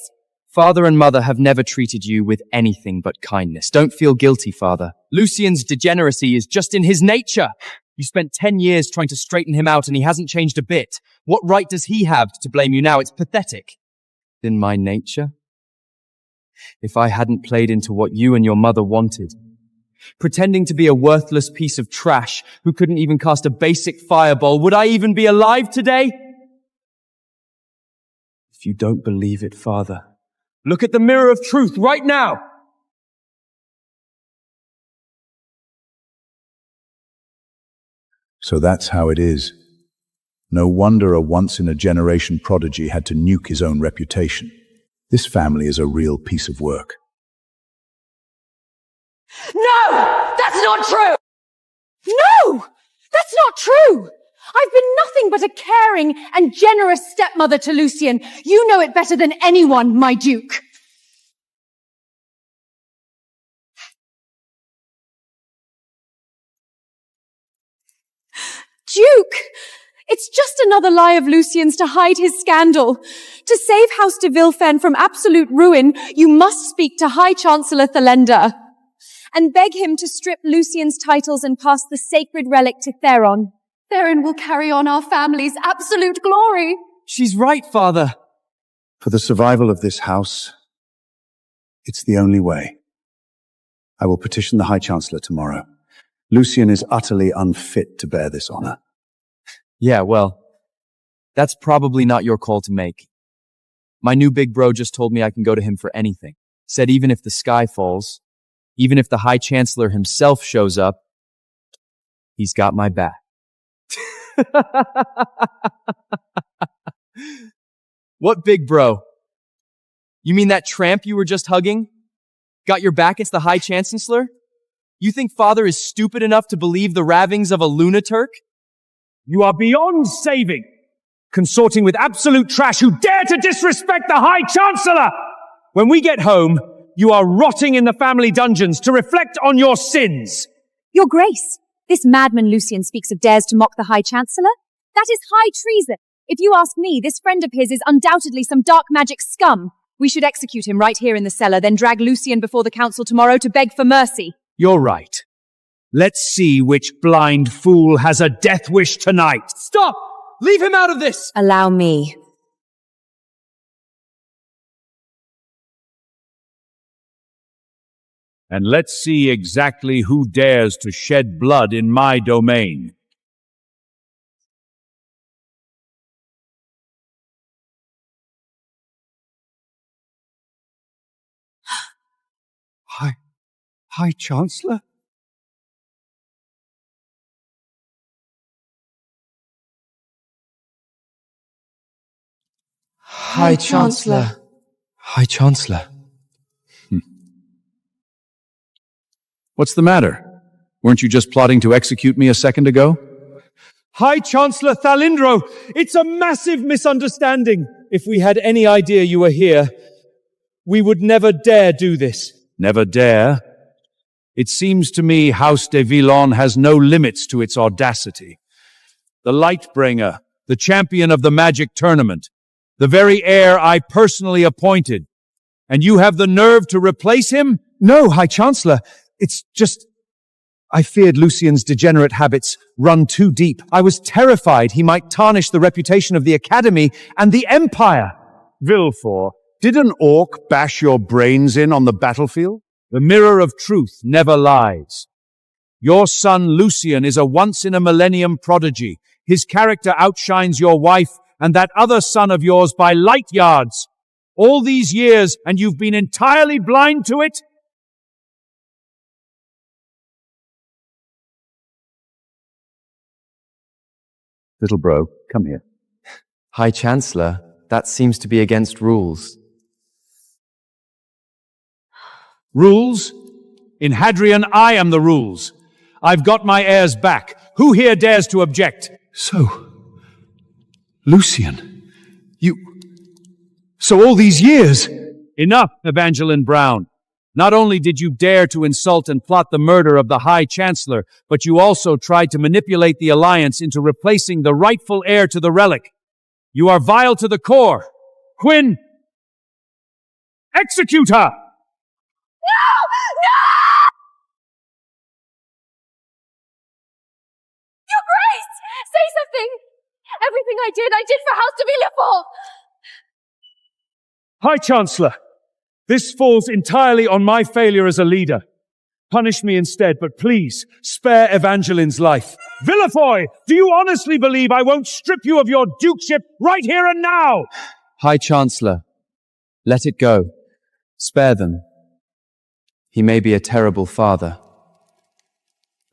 Father and mother have never treated you with anything but kindness. Don't feel guilty, Father. Lucien's degeneracy is just in his nature. You spent 10 years trying to straighten him out and he hasn't changed a bit. What right does he have to blame you now? It's pathetic. In my nature? If I hadn't played into what you and your mother wanted, pretending to be a worthless piece of trash who couldn't even cast a basic fireball, would I even be alive today? If you don't believe it, Father, look at the mirror of truth right now! So that's how it is. No wonder a once-in-a-generation prodigy had to nuke his own reputation. This family is a real piece of work. No! That's not true! No! That's not true! I've been nothing but a caring and generous stepmother to Lucian. You know it better than anyone, my Duke. Duke! It's just another lie of Lucian's to hide his scandal. To save House de Villefern from absolute ruin, you must speak to High Chancellor Thalenda and beg him to strip Lucian's titles and pass the sacred relic to Theron. Theron will carry on our family's absolute glory. She's right, Father. For the survival of this house, it's the only way. I will petition the High Chancellor tomorrow. Lucian is utterly unfit to bear this honor. Yeah, well, that's probably not your call to make. My new big bro just told me I can go to him for anything. Said even if the sky falls, even if the High Chancellor himself shows up, he's got my back. What big bro? You mean that tramp you were just hugging? Got your back as the High Chancellor? You think Father is stupid enough to believe the ravings of a lunaturk? You are beyond saving, consorting with absolute trash who dare to disrespect the High Chancellor! When we get home, you are rotting in the family dungeons to reflect on your sins! Your Grace, this madman Lucian speaks of dares to mock the High Chancellor. That is high treason. If you ask me, this friend of his is undoubtedly some dark magic scum. We should execute him right here in the cellar, then drag Lucian before the council tomorrow to beg for mercy. You're right. Let's see which blind fool has a death wish tonight. Stop! Leave him out of this! Allow me. And let's see exactly who dares to shed blood in my domain. High Chancellor? High Chancellor. High Chancellor. What's the matter? Weren't you just plotting to execute me a second ago? High Chancellor Thalindro, it's a massive misunderstanding. If we had any idea you were here, we would never dare do this. Never dare? It seems to me House de Villon has no limits to its audacity. The Lightbringer, the champion of the magic tournament, the very heir I personally appointed. And you have the nerve to replace him? No, High Chancellor. It's just... I feared Lucian's degenerate habits run too deep. I was terrified he might tarnish the reputation of the Academy and the Empire. Villefort, did an orc bash your brains in on the battlefield? The mirror of truth never lies. Your son Lucian is a once-in-a-millennium prodigy. His character outshines your wife and that other son of yours by light yards. All these years, and you've been entirely blind to it? Little bro, come here. High Chancellor, that seems to be against rules. Rules? In Hadrian, I am the rules. I've got my heirs back. Who here dares to object? So, Lucian, so all these years... Enough, Evangeline Brown. Not only did you dare to insult and plot the murder of the High Chancellor, but you also tried to manipulate the Alliance into replacing the rightful heir to the relic. You are vile to the core. Quinn, execute her! No! No! Everything I did for House de Villefort! High Chancellor, this falls entirely on my failure as a leader. Punish me instead, but please, spare Evangeline's life. Villefoy, do you honestly believe I won't strip you of your dukeship right here and now? High Chancellor, let it go. Spare them. He may be a terrible father,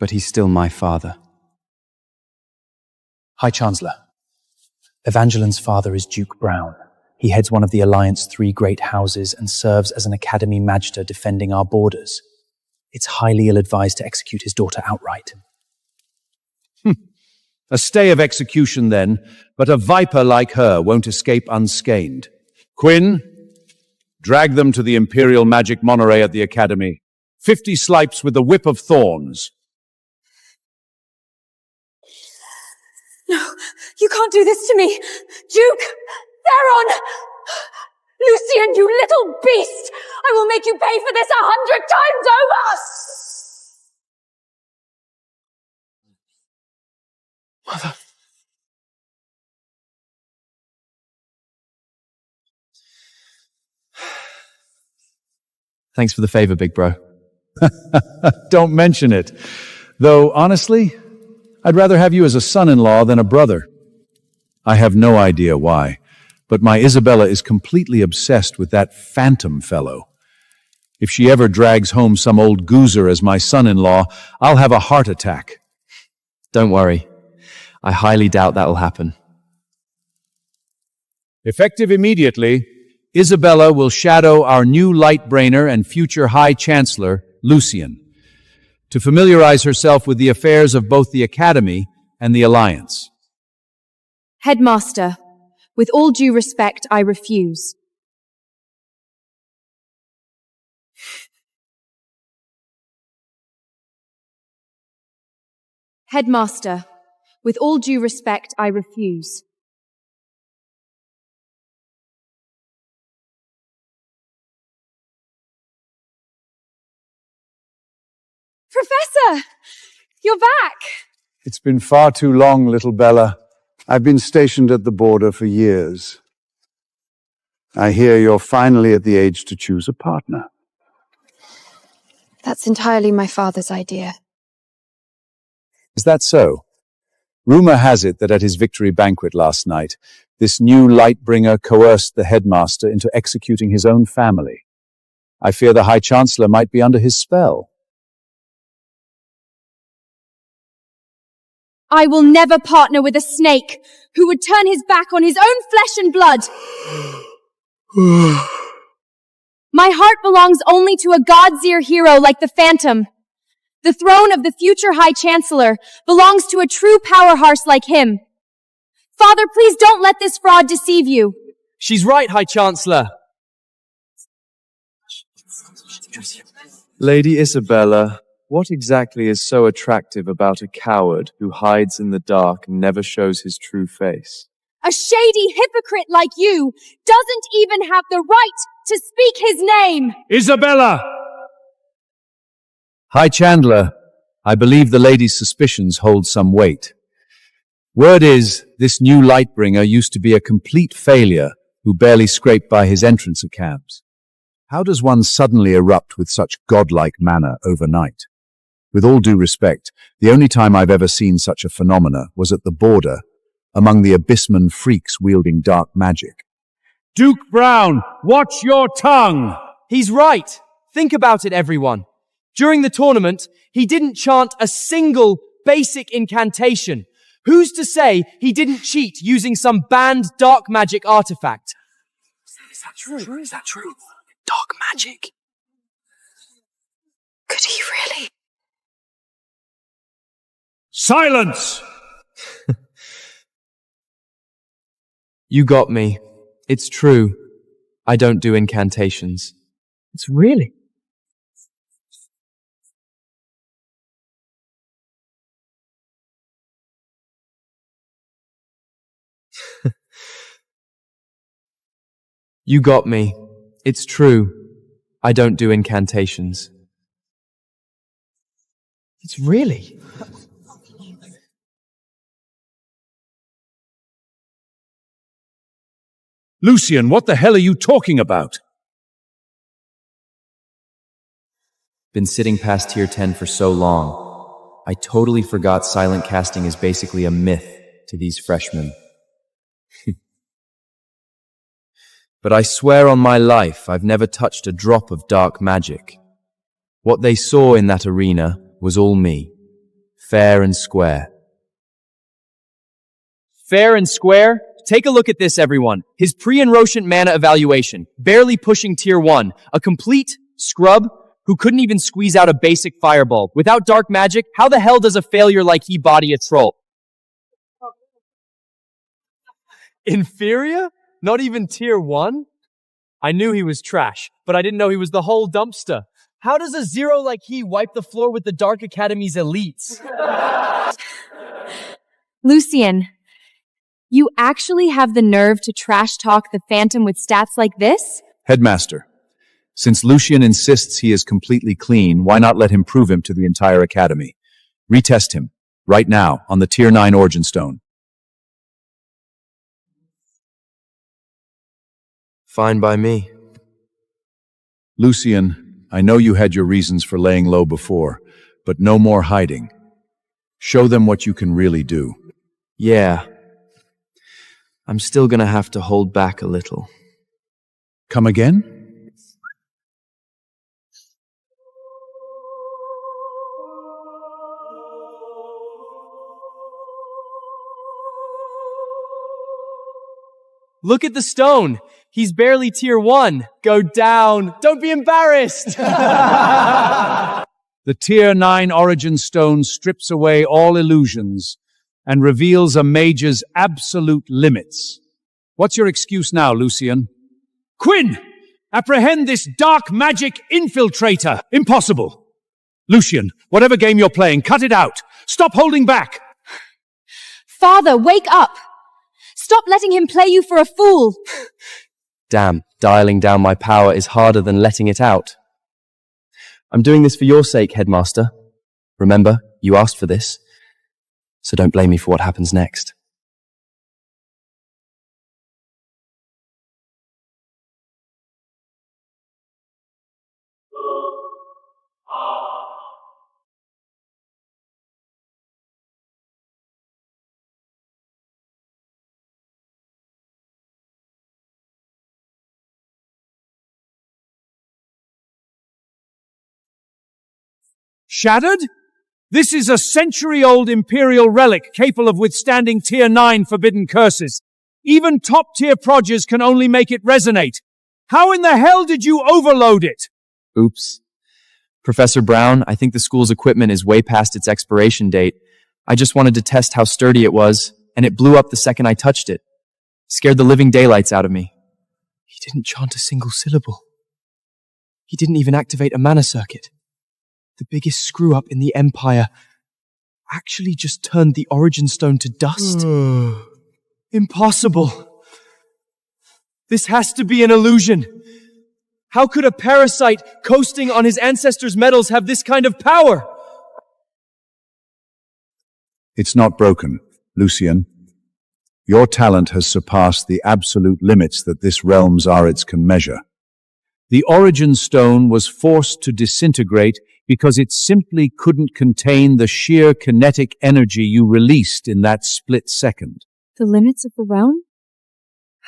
but he's still my father. High Chancellor, Evangeline's father is Duke Brown. He heads one of the Alliance 3 great houses and serves as an Academy Magister defending our borders. It's highly ill-advised to execute his daughter outright. A stay of execution then, but a viper like her won't escape unscathed. Quinn, drag them to the Imperial Magic Monoray at the Academy. 50 slipes with the Whip of Thorns. No, you can't do this to me! Duke! Theron! Lucian, you little beast! I will make you pay for this 100 times over! Mother. Thanks for the favor, big bro. Don't mention it. Though, honestly, I'd rather have you as a son-in-law than a brother. I have no idea why, but my Isabella is completely obsessed with that phantom fellow. If she ever drags home some old goozer as my son-in-law, I'll have a heart attack. Don't worry. I highly doubt that'll happen. Effective immediately, Isabella will shadow our new Lightbrainer and future High Chancellor, Lucian, to familiarize herself with the affairs of both the Academy and the Alliance. Headmaster, with all due respect, I refuse. Headmaster, with all due respect, I refuse. Professor! You're back! It's been far too long, little Bella. I've been stationed at the border for years. I hear you're finally at the age to choose a partner. That's entirely my father's idea. Is that so? Rumor has it that at his victory banquet last night, this new Lightbringer coerced the headmaster into executing his own family. I fear the High Chancellor might be under his spell. I will never partner with a snake who would turn his back on his own flesh and blood. My heart belongs only to a Godseer hero like the Phantom. The throne of the future High Chancellor belongs to a true power horse like him. Father, please don't let this fraud deceive you. She's right, High Chancellor. Lady Isabella, what exactly is so attractive about a coward who hides in the dark and never shows his true face? A shady hypocrite like you doesn't even have the right to speak his name. Isabella! High Chandler, I believe the lady's suspicions hold some weight. Word is, this new Lightbringer used to be a complete failure who barely scraped by his entrance exams. How does one suddenly erupt with such godlike manner overnight? With all due respect, the only time I've ever seen such a phenomena was at the border, among the Abyssman freaks wielding dark magic. Duke Brown, watch your tongue! He's right. Think about it, everyone. During the tournament, he didn't chant a single basic incantation. Who's to say he didn't cheat using some banned dark magic artifact? Is that true? Is that true? Dark magic? Could he really? Silence! You got me. It's true. I don't do incantations. It's really? You got me. It's true. I don't do incantations. It's really? Lucian, what the hell are you talking about? Been sitting past Tier 10 for so long. I totally forgot silent casting is basically a myth to these freshmen. But I swear on my life, I've never touched a drop of dark magic. What they saw in that arena was all me. Fair and square. Fair and square? Take a look at this, everyone. His pre-enrochant mana evaluation, barely pushing Tier 1. A complete scrub who couldn't even squeeze out a basic fireball. Without dark magic, how the hell does a failure like he body a troll? Inferior? Not even Tier 1? I knew he was trash, but I didn't know he was the whole dumpster. How does a zero like he wipe the floor with the Dark Academy's elites? Lucian, you actually have the nerve to trash talk the Phantom with stats like this? Headmaster, since Lucian insists he is completely clean, why not let him prove him to the entire academy? Retest him, right now, on the Tier 9 Origin Stone. Fine by me. Lucian, I know you had your reasons for laying low before, but no more hiding. Show them what you can really do. Yeah. I'm still gonna have to hold back a little. Come again? Look at the stone. He's barely Tier 1. Go down. Don't be embarrassed. The Tier 9 Origin Stone strips away all illusions and reveals a mage's absolute limits. What's your excuse now, Lucian? Quinn! Apprehend this dark magic infiltrator! Impossible! Lucian, whatever game you're playing, cut it out! Stop holding back! Father, wake up! Stop letting him play you for a fool! Damn, dialing down my power is harder than letting it out. I'm doing this for your sake, Headmaster. Remember, you asked for this, so don't blame me for what happens next. Shattered? This is a century-old Imperial relic capable of withstanding Tier 9 forbidden curses. Even top-tier progers can only make it resonate. How in the hell did you overload it? Oops. Professor Brown, I think the school's equipment is way past its expiration date. I just wanted to test how sturdy it was, and it blew up the second I touched it. Scared the living daylights out of me. He didn't chant a single syllable. He didn't even activate a mana circuit. The biggest screw-up in the Empire actually just turned the Origin Stone to dust. Impossible. This has to be an illusion. How could a parasite coasting on his ancestors' metals have this kind of power? It's not broken, Lucian. Your talent has surpassed the absolute limits that this realm's Arids can measure. The Origin Stone was forced to disintegrate because it simply couldn't contain the sheer kinetic energy you released in that split second. The limits of the realm?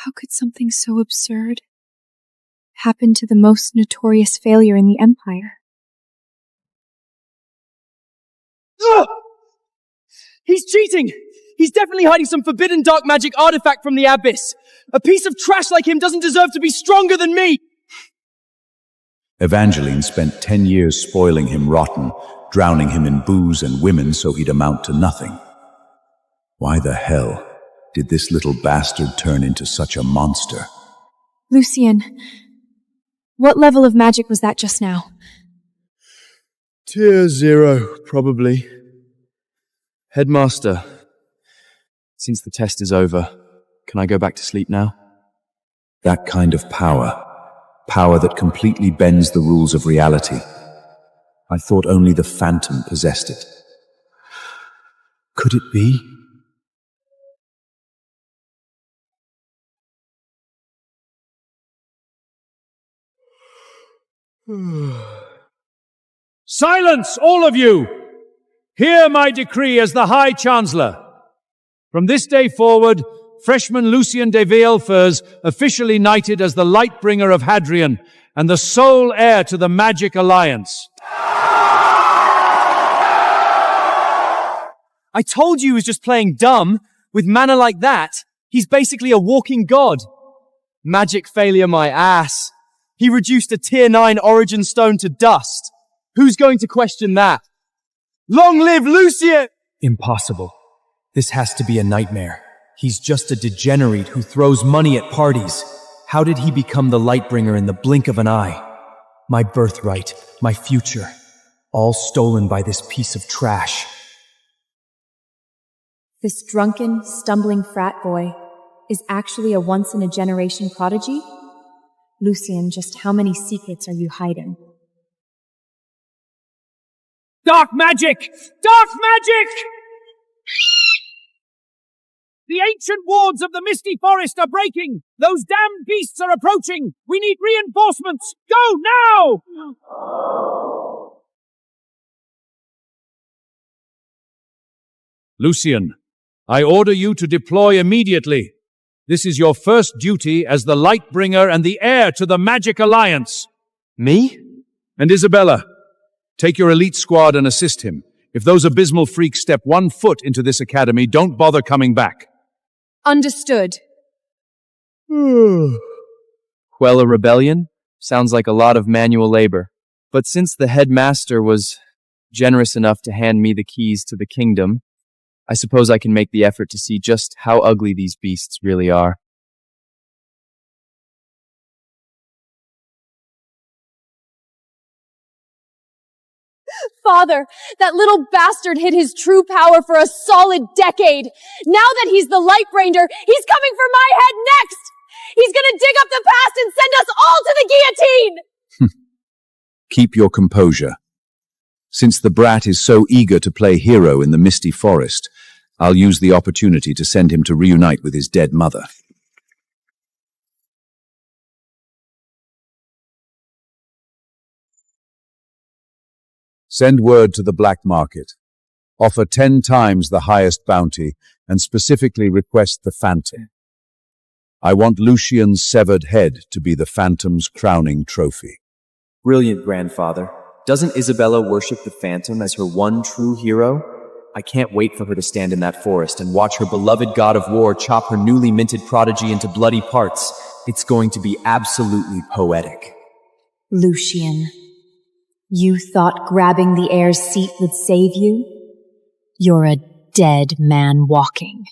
How could something so absurd happen to the most notorious failure in the Empire? Ugh! He's cheating! He's definitely hiding some forbidden dark magic artifact from the Abyss! A piece of trash like him doesn't deserve to be stronger than me! Evangeline spent 10 years spoiling him rotten, drowning him in booze and women so he'd amount to nothing. Why the hell did this little bastard turn into such a monster? Lucian, what level of magic was that just now? Tier 0, probably. Headmaster, since the test is over, can I go back to sleep now? That kind of power that completely bends the rules of reality. I thought only the Phantom possessed it. Could it be? Silence, all of you! Hear my decree as the High Chancellor. From this day forward, freshman Lucien de Vielfers officially knighted as the Lightbringer of Hadrian and the sole heir to the Magic Alliance. I told you he was just playing dumb. With mana like that, he's basically a walking god. Magic failure my ass. He reduced a tier 9 origin stone to dust. Who's going to question that? Long live Lucien! Impossible. This has to be a nightmare. He's just a degenerate who throws money at parties. How did he become the Lightbringer in the blink of an eye? My birthright, my future, all stolen by this piece of trash. This drunken, stumbling frat boy is actually a once-in-a-generation prodigy? Lucien, just how many secrets are you hiding? Dark magic! Dark magic! The ancient wards of the Misty Forest are breaking! Those damned beasts are approaching! We need reinforcements! Go now! Lucien, I order you to deploy immediately. This is your first duty as the Lightbringer and the heir to the Magic Alliance. Me? And Isabella, take your elite squad and assist him. If those abysmal freaks step 1 foot into this academy, don't bother coming back. Understood. Quell a rebellion? Sounds like a lot of manual labor. But since the headmaster was generous enough to hand me the keys to the kingdom, I suppose I can make the effort to see just how ugly these beasts really are. Father, that little bastard hid his true power for a solid decade. Now that he's the Lightbringer, he's coming for my head next! He's gonna dig up the past and send us all to the guillotine! Keep your composure. Since the brat is so eager to play hero in the Misty Forest, I'll use the opportunity to send him to reunite with his dead mother. Send word to the black market. Offer 10 times the highest bounty and specifically request the Phantom. I want Lucien's severed head to be the Phantom's crowning trophy. Brilliant, grandfather. Doesn't Isabella worship the Phantom as her one true hero? I can't wait for her to stand in that forest and watch her beloved god of war chop her newly minted prodigy into bloody parts. It's going to be absolutely poetic. Lucien, you thought grabbing the heir's seat would save you? You're a dead man walking.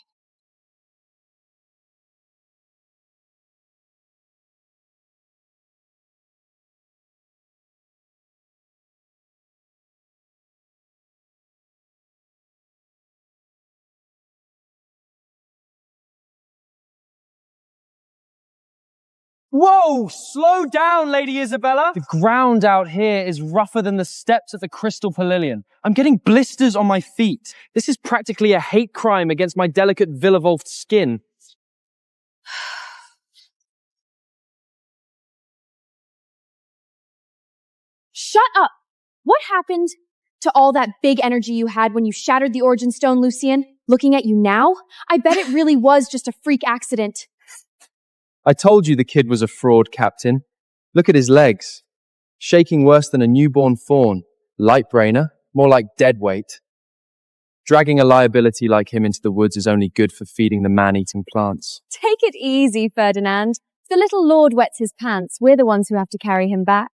Whoa! Slow down, Lady Isabella! The ground out here is rougher than the steps at the Crystal Pavilion. I'm getting blisters on my feet. This is practically a hate crime against my delicate Villevolfed skin. Shut up! What happened to all that big energy you had when you shattered the Origin Stone, Lucien? Looking at you now, I bet it really was just a freak accident. I told you the kid was a fraud, Captain. Look at his legs. Shaking worse than a newborn fawn. Lightbrainer, more like dead weight. Dragging a liability like him into the woods is only good for feeding the man-eating plants. Take it easy, Ferdinand. If the little lord wets his pants, we're the ones who have to carry him back.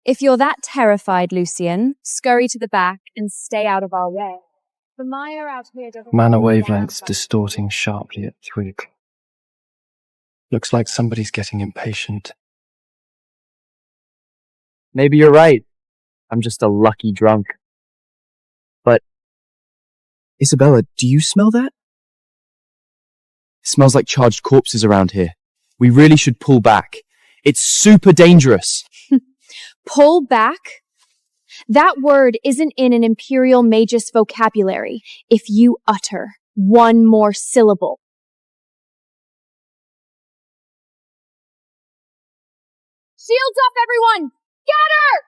If you're that terrified, Lucien, scurry to the back and stay out of our way. The mire out here doesn't... Mana wavelengths distorting sharply at 3 o'clock. Looks like somebody's getting impatient. Maybe you're right. I'm just a lucky drunk. But, Isabella, do you smell that? It smells like charged corpses around here. We really should pull back. It's super dangerous. Pull back? That word isn't in an Imperial Magus vocabulary if you utter one more syllable. Shields up, everyone! Get her!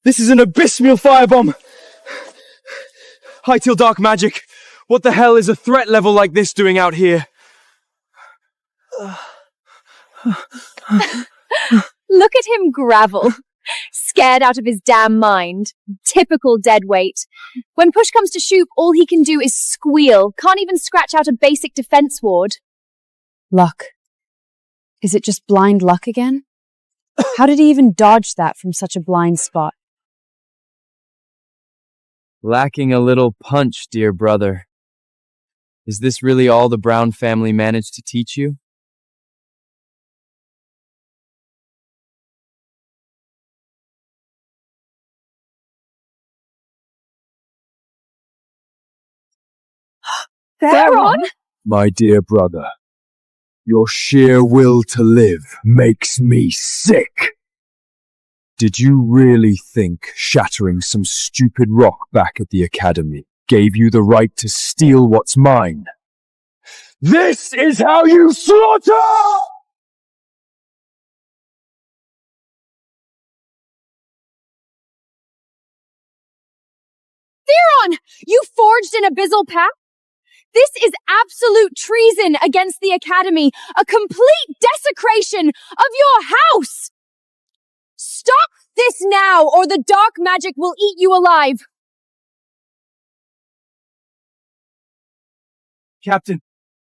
This is an abysmal firebomb! High till dark magic. What the hell is a threat level like this doing out here? Look at him gravel. Scared out of his damn mind. Typical deadweight. When push comes to shove, all he can do is squeal. Can't even scratch out a basic defense ward. Luck. Is it just blind luck again? How did he even dodge that from such a blind spot? Lacking a little punch, dear brother. Is this really all the Brown family managed to teach you? Theron? My dear brother, your sheer will to live makes me sick. Did you really think shattering some stupid rock back at the academy gave you the right to steal what's mine? This is how you slaughter! Theron! You forged an abyssal pact? This is absolute treason against the Academy, a complete desecration of your house! Stop this now, or the dark magic will eat you alive! Captain,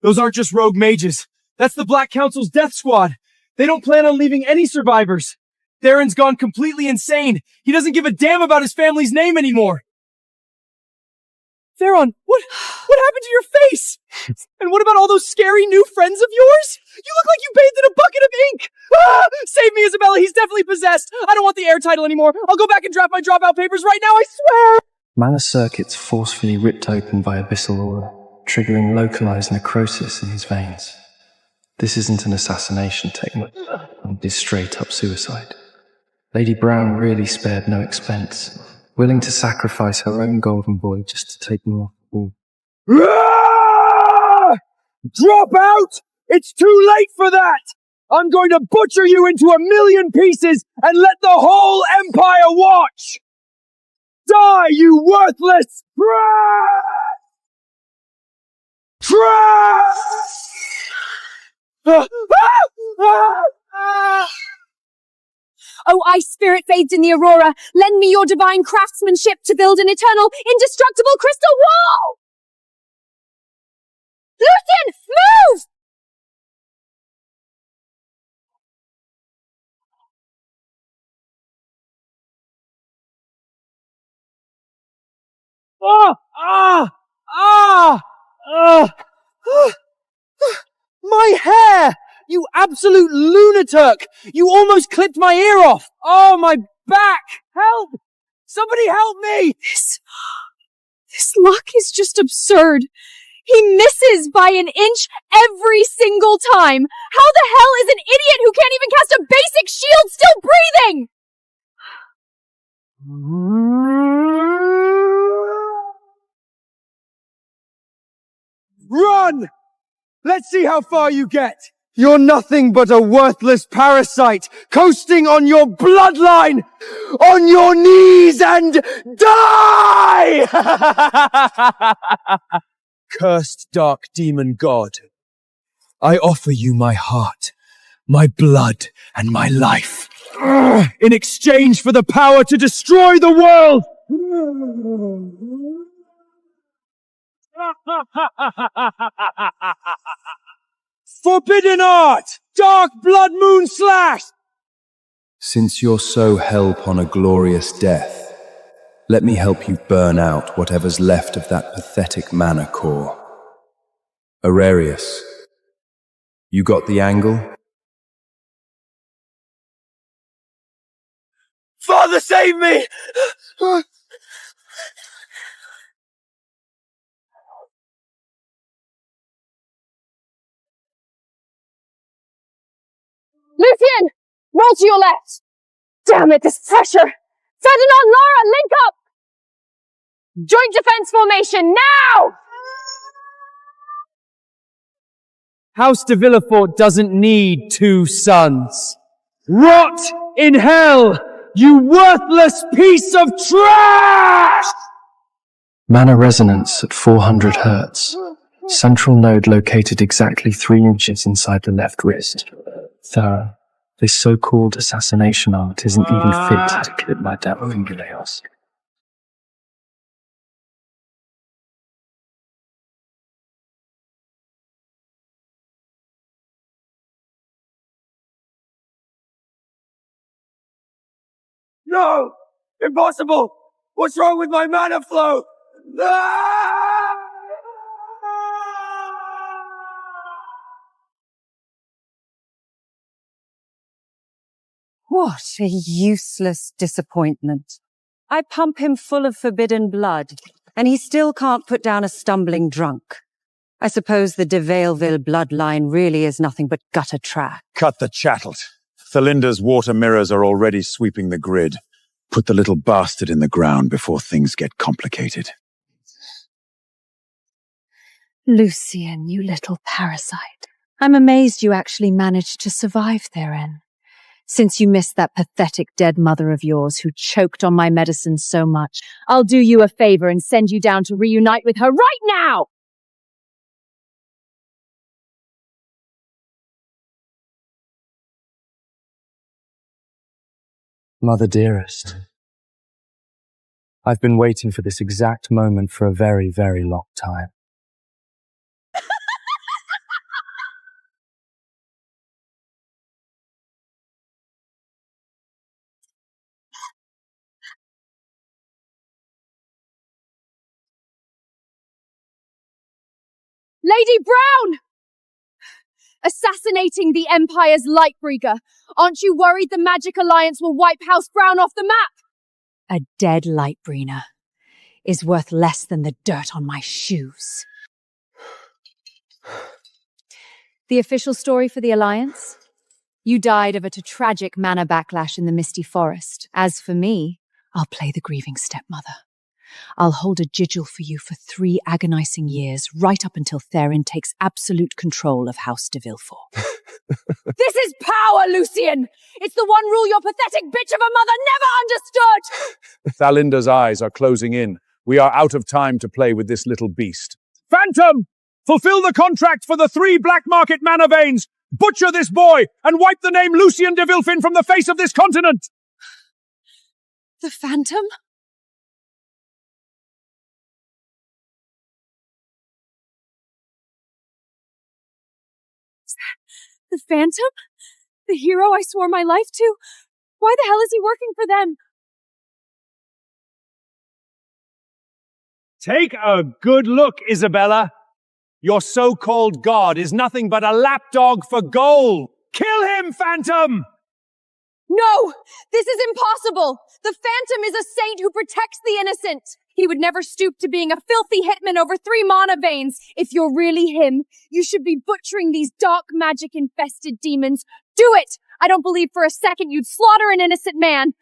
those aren't just rogue mages. That's the Black Council's death squad. They don't plan on leaving any survivors. Theron's gone completely insane. He doesn't give a damn about his family's name anymore. Theron, what happened to your face? And what about all those scary new friends of yours? You look like you bathed in a bucket of ink! Ah! Save me, Isabella, he's definitely possessed! I don't want the air title anymore! I'll go back and draft my dropout papers right now, I swear! Mana circuits forcefully ripped open by abyssal aura, triggering localized necrosis in his veins. This isn't an assassination technique, it is straight up suicide. Lady Brown really spared no expense, willing to sacrifice her own golden boy just to take him off the ball. Ah! Drop out! It's too late for that! I'm going to butcher you into 1,000,000 pieces and let the whole Empire watch! Die, you worthless trash! Oh, ice spirit fades in the aurora. Lend me your divine craftsmanship to build an eternal, indestructible crystal wall! Lucian, move! My hair! You absolute lunatic! You almost clipped my ear off! Oh, my back! Help! Somebody help me! This luck is just absurd. He misses by an inch every single time. How the hell is an idiot who can't even cast a basic shield still breathing? Run! Let's see how far you get! You're nothing but a worthless parasite, coasting on your bloodline! On your knees and die! Cursed dark demon god, I offer you my heart, my blood, and my life, in exchange for the power to destroy the world! Forbidden art! Dark blood moon slash! Since you're so hell on a glorious death, let me help you burn out whatever's left of that pathetic mana core. Ararius, you got the angle? Father, save me! Lucian! Roll to your left! Damn it, this pressure! Ferdinand, Lara, link up! Joint defense formation, now! House de Villefort doesn't need 2 sons. Rot in hell, you worthless piece of trash! Mana resonance at 400 Hz. Central node located exactly 3 inches inside the left wrist. Thorough. This so-called assassination art isn't even fit to clip my damn fingernails. No! Impossible! What's wrong with my mana flow? What a useless disappointment. I pump him full of forbidden blood, and he still can't put down a stumbling drunk. I suppose the de Valeville bloodline really is nothing but gutter trash. Cut the chattel. Thalinda's water mirrors are already sweeping the grid. Put the little bastard in the ground before things get complicated. Lucian, you little parasite. I'm amazed you actually managed to survive therein. Since you missed that pathetic dead mother of yours who choked on my medicine so much, I'll do you a favor and send you down to reunite with her right now! Mother dearest, I've been waiting for this exact moment for a very, very long time. Lady Brown! Assassinating the Empire's Lightbringer. Aren't you worried the Magic Alliance will wipe House Brown off the map? A dead Lightbringer is worth less than the dirt on my shoes. The official story for the Alliance? You died of a tragic mana backlash in the Misty Forest. As for me, I'll play the grieving stepmother. I'll hold a sigil for you for 3 agonizing years, right up until Theron takes absolute control of House de Villefort. This is power, Lucian! It's the one rule your pathetic bitch of a mother never understood! Thalinda's eyes are closing in. We are out of time to play with this little beast. Phantom! Fulfill the contract for the 3 black market mana veins! Butcher this boy and wipe the name Lucien de Villefin from the face of this continent! The Phantom? The Phantom? The hero I swore my life to? Why the hell is he working for them? Take a good look, Isabella. Your so-called god is nothing but a lapdog for gold. Kill him, Phantom! No! This is impossible! The Phantom is a saint who protects the innocent! He would never stoop to being a filthy hitman over 3 mana veins. If you're really him, you should be butchering these dark magic-infested demons. Do it! I don't believe for a second you'd slaughter an innocent man.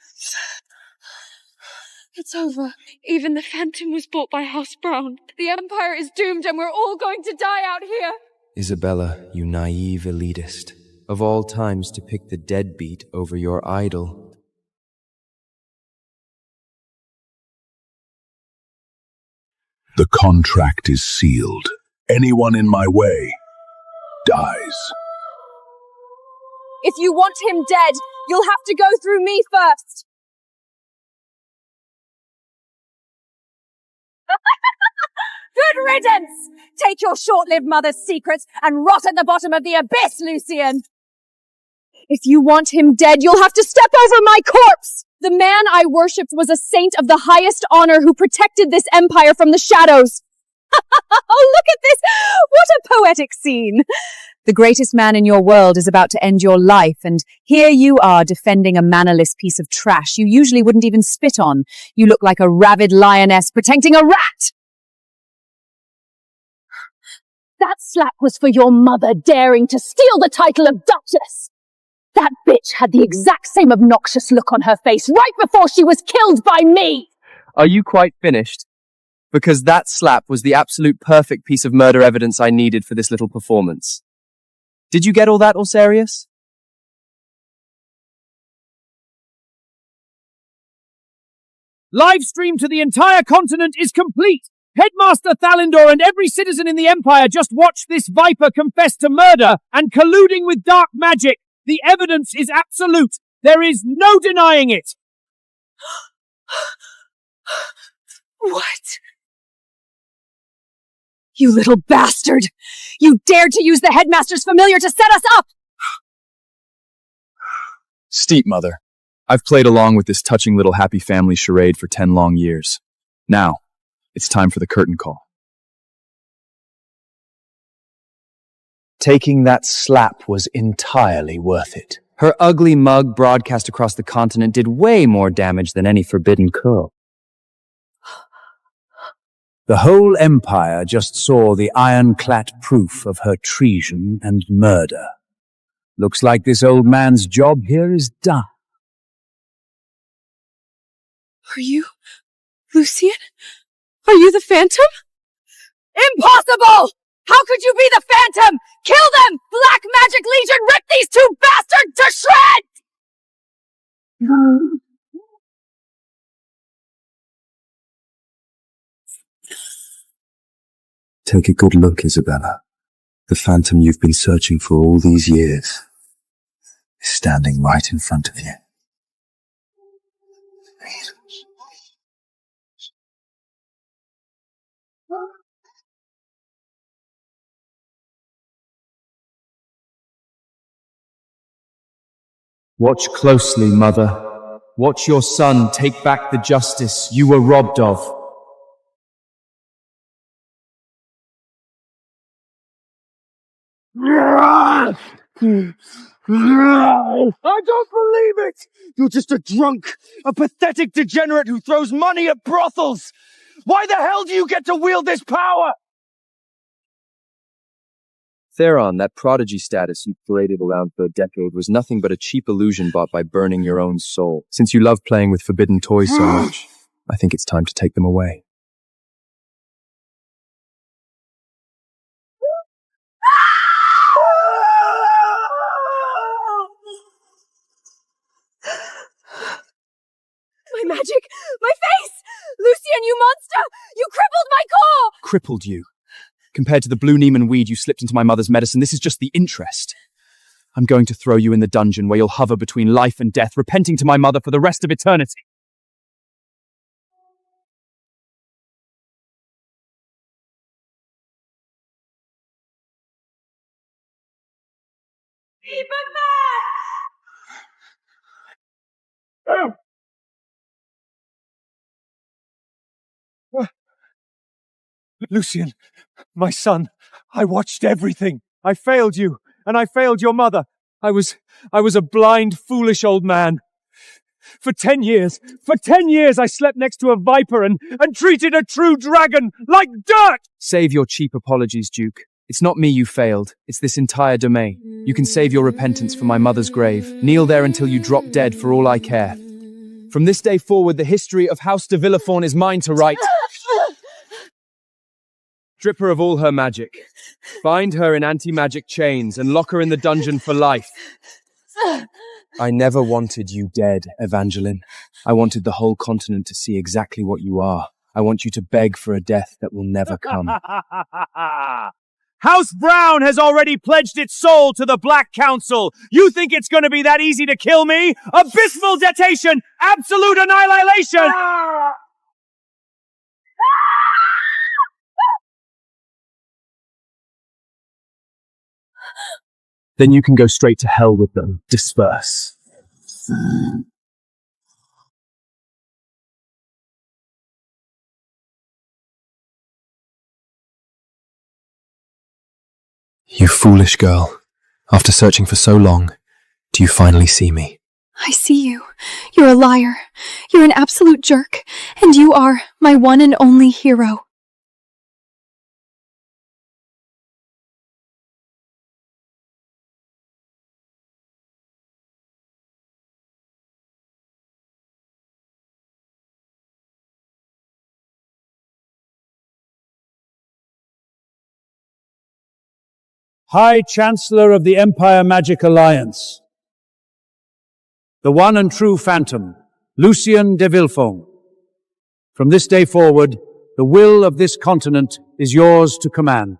It's over. Even the Phantom was bought by House Brown. The Empire is doomed and we're all going to die out here. Isabella, you naive elitist. Of all times to pick the deadbeat over your idol. The contract is sealed. Anyone in my way dies. If you want him dead, you'll have to go through me first. Good riddance! Take your short-lived mother's secrets and rot at the bottom of the abyss, Lucian! If you want him dead, you'll have to step over my corpse! The man I worshipped was a saint of the highest honor who protected this empire from the shadows. Oh, look at this! What a poetic scene! The greatest man in your world is about to end your life, and here you are defending a mannerless piece of trash you usually wouldn't even spit on. You look like a rabid lioness protecting a rat! That slap was for your mother daring to steal the title of Duchess! That bitch had the exact same obnoxious look on her face right before she was killed by me! Are you quite finished? Because that slap was the absolute perfect piece of murder evidence I needed for this little performance. Did you get all that, Orsarius? Live stream to the entire continent is complete! Headmaster Thalindor and every citizen in the Empire just watched this Viper confess to murder and colluding with dark magic! The evidence is absolute! There is no denying it! What? You little bastard! You dared to use the headmaster's familiar to set us up! Steep, Mother. I've played along with this touching little happy family charade for 10 long years. Now, it's time for the curtain call. Taking that slap was entirely worth it. Her ugly mug broadcast across the continent did way more damage than any forbidden curl. The whole Empire just saw the ironclad proof of her treason and murder. Looks like this old man's job here is done. Are you Lucian? Are you the Phantom? Impossible! How could you be the Phantom? Kill them! Black Magic Legion, rip these two bastards to shreds! Take a good look, Isabella. The Phantom you've been searching for all these years is standing right in front of you. Watch closely, Mother. Watch your son take back the justice you were robbed of. I don't believe it! You're just a drunk, a pathetic degenerate who throws money at brothels! Why the hell do you get to wield this power? Theron, that prodigy status you paraded around for a decade was nothing but a cheap illusion bought by burning your own soul. Since you love playing with forbidden toys so much, I think it's time to take them away. My magic! My face! Lucian, you monster! You crippled my core! Crippled you. Compared to the blue Neiman weed you slipped into my mother's medicine, this is just the interest. I'm going to throw you in the dungeon where you'll hover between life and death, repenting to my mother for the rest of eternity. Lucian, my son, I watched everything. I failed you, and I failed your mother. I was a blind, foolish old man. For 10 years I slept next to a viper and treated a true dragon like dirt! Save your cheap apologies, Duke. It's not me you failed. It's this entire domain. You can save your repentance for my mother's grave. Kneel there until you drop dead for all I care. From this day forward, the history of House de Villefort is mine to write. Strip her of all her magic. Bind her in anti-magic chains and lock her in the dungeon for life. I never wanted you dead, Evangeline. I wanted the whole continent to see exactly what you are. I want you to beg for a death that will never come. House Brown has already pledged its soul to the Black Council. You think it's going to be that easy to kill me? Abysmal detonation! Absolute annihilation! Then you can go straight to hell with them. Disperse. You foolish girl. After searching for so long, do you finally see me? I see you. You're a liar. You're an absolute jerk. And you are my one and only hero. High Chancellor of the Empire Magic Alliance, the one and true Phantom, Lucien de Villefort. From this day forward, the will of this continent is yours to command.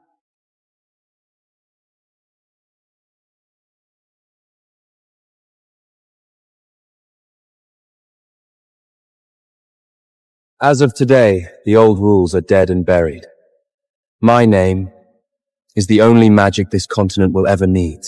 As of today, the old rules are dead and buried. My name is the only magic this continent will ever need.